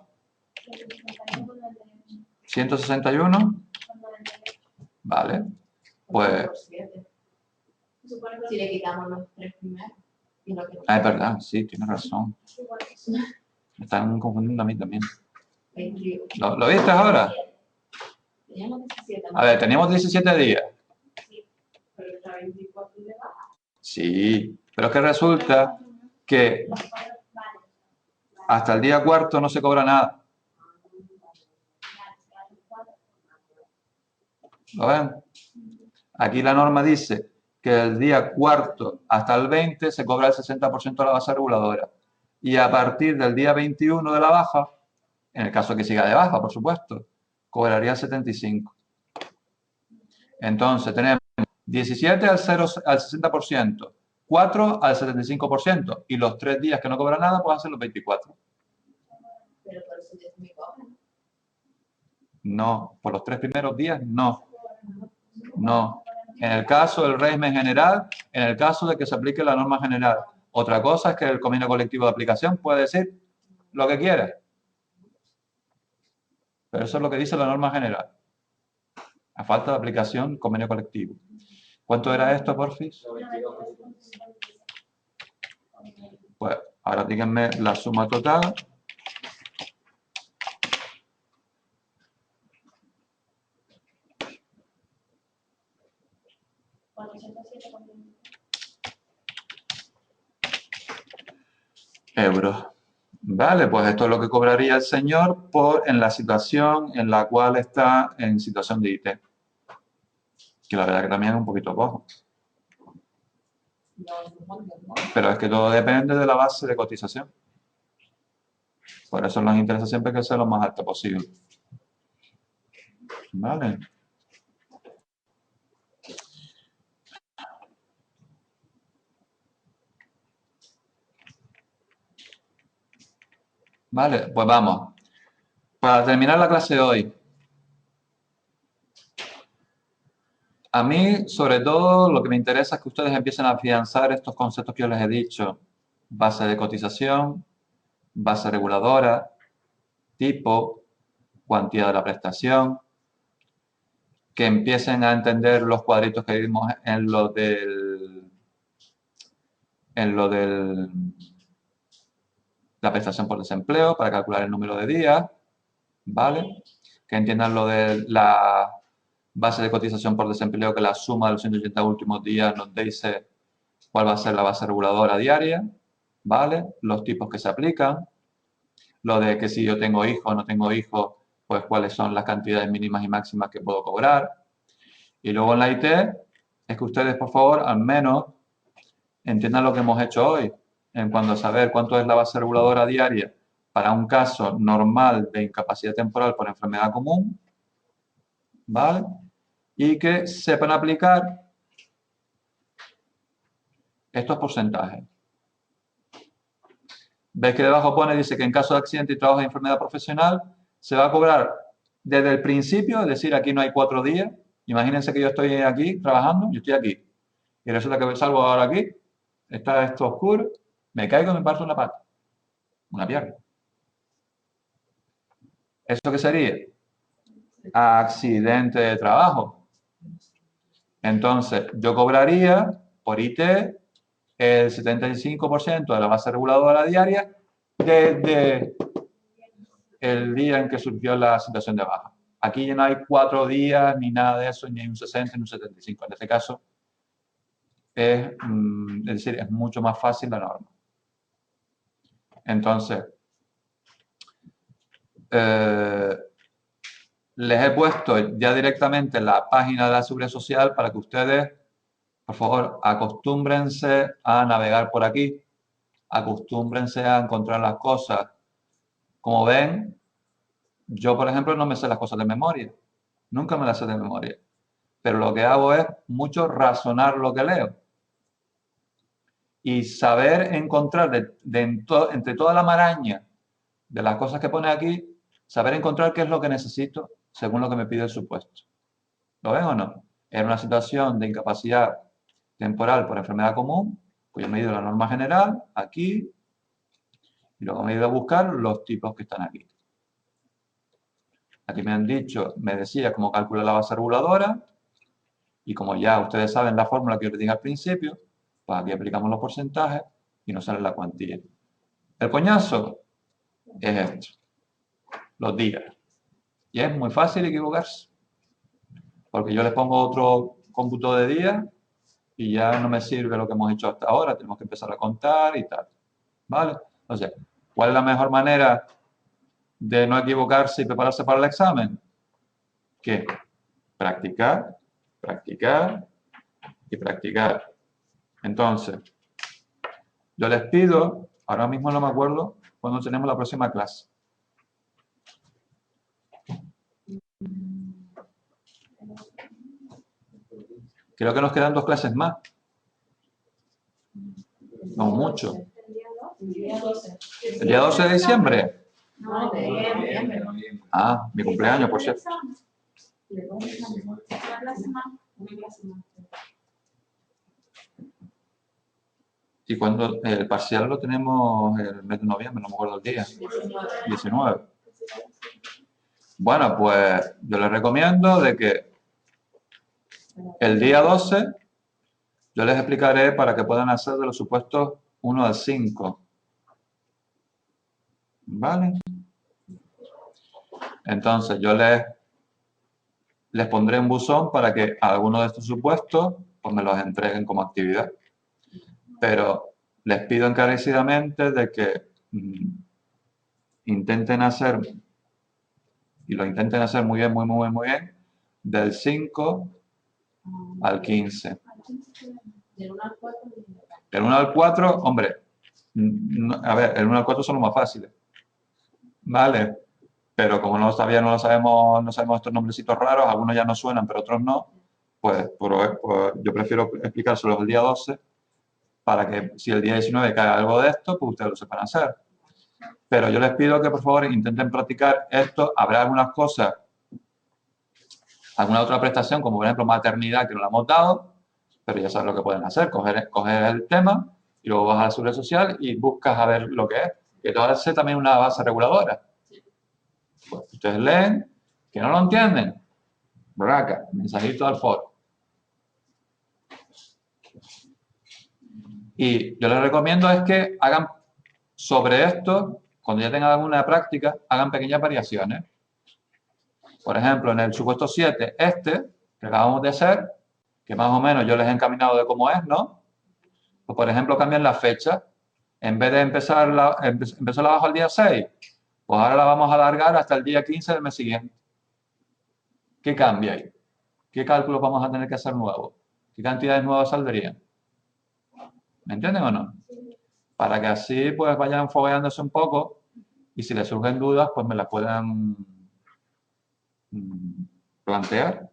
161. Vale. Pues... Si le quitamos los 3 primeros. Ah, es verdad, sí, tienes razón. Me están confundiendo a mí también. ¿Lo viste ahora? A ver, teníamos 17 días. Sí, pero es que resulta que hasta el día cuarto no se cobra nada. ¿Lo ven? Aquí la norma dice que el día cuarto hasta el 20 se cobra el 60% de la base reguladora. Y a partir del día 21 de la baja, en el caso que siga de baja, por supuesto, cobraría el 75%. Entonces tenemos 17 al 60%, 4 al 75%, y los 3 días que no cobra nada, pues hacen los 24. Pero por eso ya se me cobra. No, por los 3 primeros días, no. No. En el caso del régimen general, en el caso de que se aplique la norma general. Otra cosa es que el convenio colectivo de aplicación puede decir lo que quiera. Pero eso es lo que dice la norma general. A falta de aplicación, convenio colectivo. ¿Cuánto era esto, porfis? Pues ahora díganme la suma total. Euros. Vale, pues esto es lo que cobraría el señor en la situación en la cual está en situación de IT. Que la verdad que también es un poquito cojo. Pero es que todo depende de la base de cotización. Por eso nos interesa siempre que sea lo más alto posible. Vale. Vale, pues vamos. Para terminar la clase de hoy, a mí, sobre todo, lo que me interesa es que ustedes empiecen a afianzar estos conceptos que yo les he dicho. Base de cotización, base reguladora, tipo, cuantía de la prestación, que empiecen a entender los cuadritos que vimos en lo del la prestación por desempleo para calcular el número de días, ¿vale? Que entiendan lo de la base de cotización por desempleo, que la suma de los 180 últimos días nos dice cuál va a ser la base reguladora diaria, ¿vale? Los tipos que se aplican, lo de que si yo tengo hijos o no tengo hijos, pues cuáles son las cantidades mínimas y máximas que puedo cobrar. Y luego en la IT, es que ustedes, por favor, al menos entiendan lo que hemos hecho hoy, en cuanto a saber cuánto es la base reguladora diaria para un caso normal de incapacidad temporal por enfermedad común, ¿vale? Y que sepan aplicar estos porcentajes. Veis que debajo pone, dice que en caso de accidente y trabajo de enfermedad profesional se va a cobrar desde el principio, es decir, aquí no hay 4 días. Imagínense que yo estoy aquí trabajando, yo estoy aquí. Y resulta que salgo ahora aquí, está esto oscuro, me caigo y me parto una pata, una pierna. ¿Eso qué sería? Accidente de trabajo. Entonces, yo cobraría por IT el 75% de la base reguladora diaria desde el día en que surgió la situación de baja. Aquí ya no hay 4 días, ni nada de eso, ni hay un 60, ni un 75. En este caso, es decir, es mucho más fácil la norma. Entonces, les he puesto ya directamente la página de la Seguridad Social para que ustedes, por favor, acostúmbrense a navegar por aquí, acostúmbrense a encontrar las cosas. Como ven, yo, por ejemplo, no me sé las cosas de memoria, nunca me las sé de memoria, pero lo que hago es mucho razonar lo que leo y saber encontrar entre toda la maraña de las cosas que pone aquí, saber encontrar qué es lo que necesito según lo que me pide el supuesto. ¿Lo ven o no? En una situación de incapacidad temporal por enfermedad común, pues yo me he ido a la norma general, aquí, y luego me he ido a buscar los tipos que están aquí. Aquí me han dicho, me decía cómo calcular la base reguladora, y como ya ustedes saben la fórmula que yo les dije al principio, pues aquí aplicamos los porcentajes y nos sale la cuantía. El coñazo es esto, los días. Y es muy fácil equivocarse, porque yo les pongo otro cómputo de días y ya no me sirve lo que hemos hecho hasta ahora, tenemos que empezar a contar y tal. ¿Vale? Entonces, ¿cuál es la mejor manera de no equivocarse y prepararse para el examen? ¿Qué? Practicar, practicar y practicar. Entonces, yo les pido, ahora mismo no me acuerdo cuándo tenemos la próxima clase. Creo que nos quedan 2 clases más. No mucho. ¿El día 12 de diciembre? No, de noviembre. Ah, mi cumpleaños, por cierto. Y cuando el parcial lo tenemos el mes de noviembre, no me acuerdo el día. 19. Bueno, pues yo les recomiendo de que el día 12 yo les explicaré para que puedan hacer de los supuestos 1 al 5. ¿Vale? Entonces yo les pondré un buzón para que algunos de estos supuestos pues me los entreguen como actividad. Pero les pido encarecidamente de que intenten hacer, y lo intenten hacer muy bien, muy bien, del 5 al 15. Del 1 al 4. El 1 al 4, hombre, a ver, el 1 al 4 son los más fáciles. ¿Vale? Pero como todavía no sabemos estos nombrecitos raros, algunos ya no suenan, pero otros no, pues yo prefiero explicárselos el día 12 para que si el día 19 cae algo de esto, pues ustedes lo sepan hacer. Pero yo les pido que por favor intenten practicar esto. Habrá algunas cosas, alguna otra prestación, como por ejemplo maternidad, que no la hemos dado, pero ya saben lo que pueden hacer, coger el tema y luego vas a la Seguridad Social y buscas a ver lo que es. Que todo es también una base reguladora. Pues ustedes leen, que no lo entienden, braca, mensajito al foro. Y yo les recomiendo es que hagan sobre esto, cuando ya tengan alguna práctica, hagan pequeñas variaciones. Por ejemplo, en el supuesto 7, que acabamos de hacer, que más o menos yo les he encaminado de cómo es, ¿no? Pues, por ejemplo, cambian la fecha. En vez de empezar la bajo al día 6, pues ahora la vamos a alargar hasta el día 15 del mes siguiente. ¿Qué cambia ahí? ¿Qué cálculos vamos a tener que hacer nuevos? ¿Qué cantidades nuevas saldrían? ¿Me entienden o no? Para que así pues vayan fogueándose un poco y si les surgen dudas pues me las puedan plantear.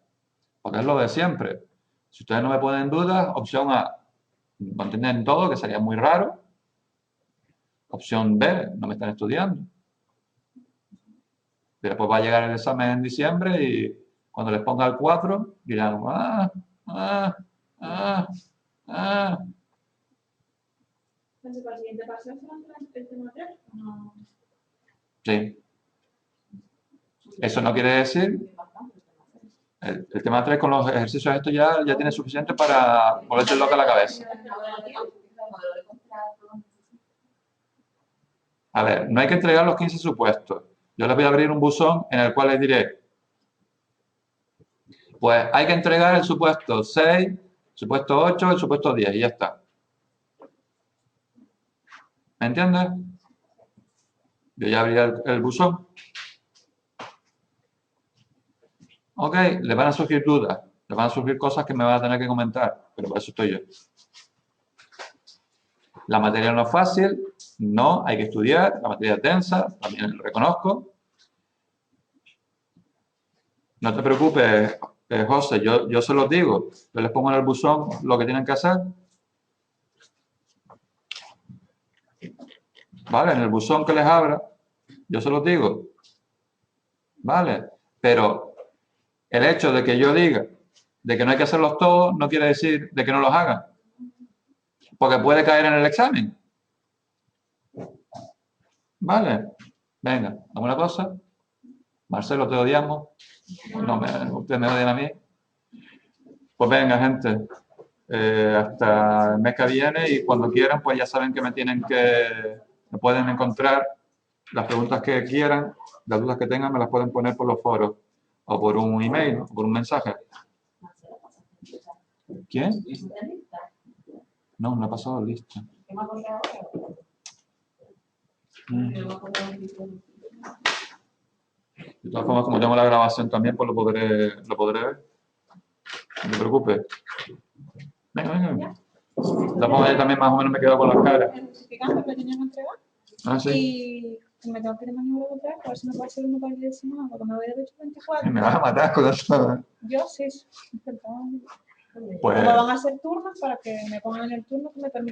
Porque es lo de siempre. Si ustedes no me ponen dudas, opción A, no entienden todo, que sería muy raro. Opción B, no me están estudiando. Y después va a llegar el examen en diciembre y cuando les ponga el 4 dirán, Entonces, para el siguiente paso, ¿el tema 3? No. Sí. Eso no quiere decir, el tema 3 con los ejercicios estos ya tiene suficiente para volverse loca la cabeza. A ver, no hay que entregar los 15 supuestos. Yo les voy a abrir un buzón en el cual les diré, pues hay que entregar el supuesto 6, el supuesto 8, el supuesto 10 y ya está. ¿Me entiendes? Yo ya abrí el buzón. Ok, les van a surgir dudas, les van a surgir cosas que me van a tener que comentar, pero para eso estoy yo. La materia no es fácil, no, hay que estudiar, la materia es densa, también lo reconozco. No te preocupes, José, yo se los digo, yo les pongo en el buzón lo que tienen que hacer. ¿Vale? En el buzón que les abra, yo se los digo. ¿Vale? Pero el hecho de que yo diga de que no hay que hacerlos todos no quiere decir de que no los hagan. Porque puede caer en el examen. ¿Vale? Venga, ¿alguna cosa? Marcelo, te odiamos. No, ustedes me odian a mí. Pues venga, gente. Hasta el mes que viene y cuando quieran, pues ya saben que me pueden encontrar las preguntas que quieran, las dudas que tengan, me las pueden poner por los foros o por un email, o por un mensaje. ¿Quién? No, no ha pasado lista. De todas formas, como tengo la grabación también, pues lo podré ver. No te preocupes. Venga, venga. De todas formas, yo también más o menos me quedo con las caras. El justificante que tenían que entregar. Ah, sí. Y me tengo que ir mañana a otra vez, a ver si me puede hacer uno para el día de semana, porque me voy a 24. Me vas a matar con eso. Yo sí. Pues, Como van a hacer turnos para que me pongan en el turno que me permita.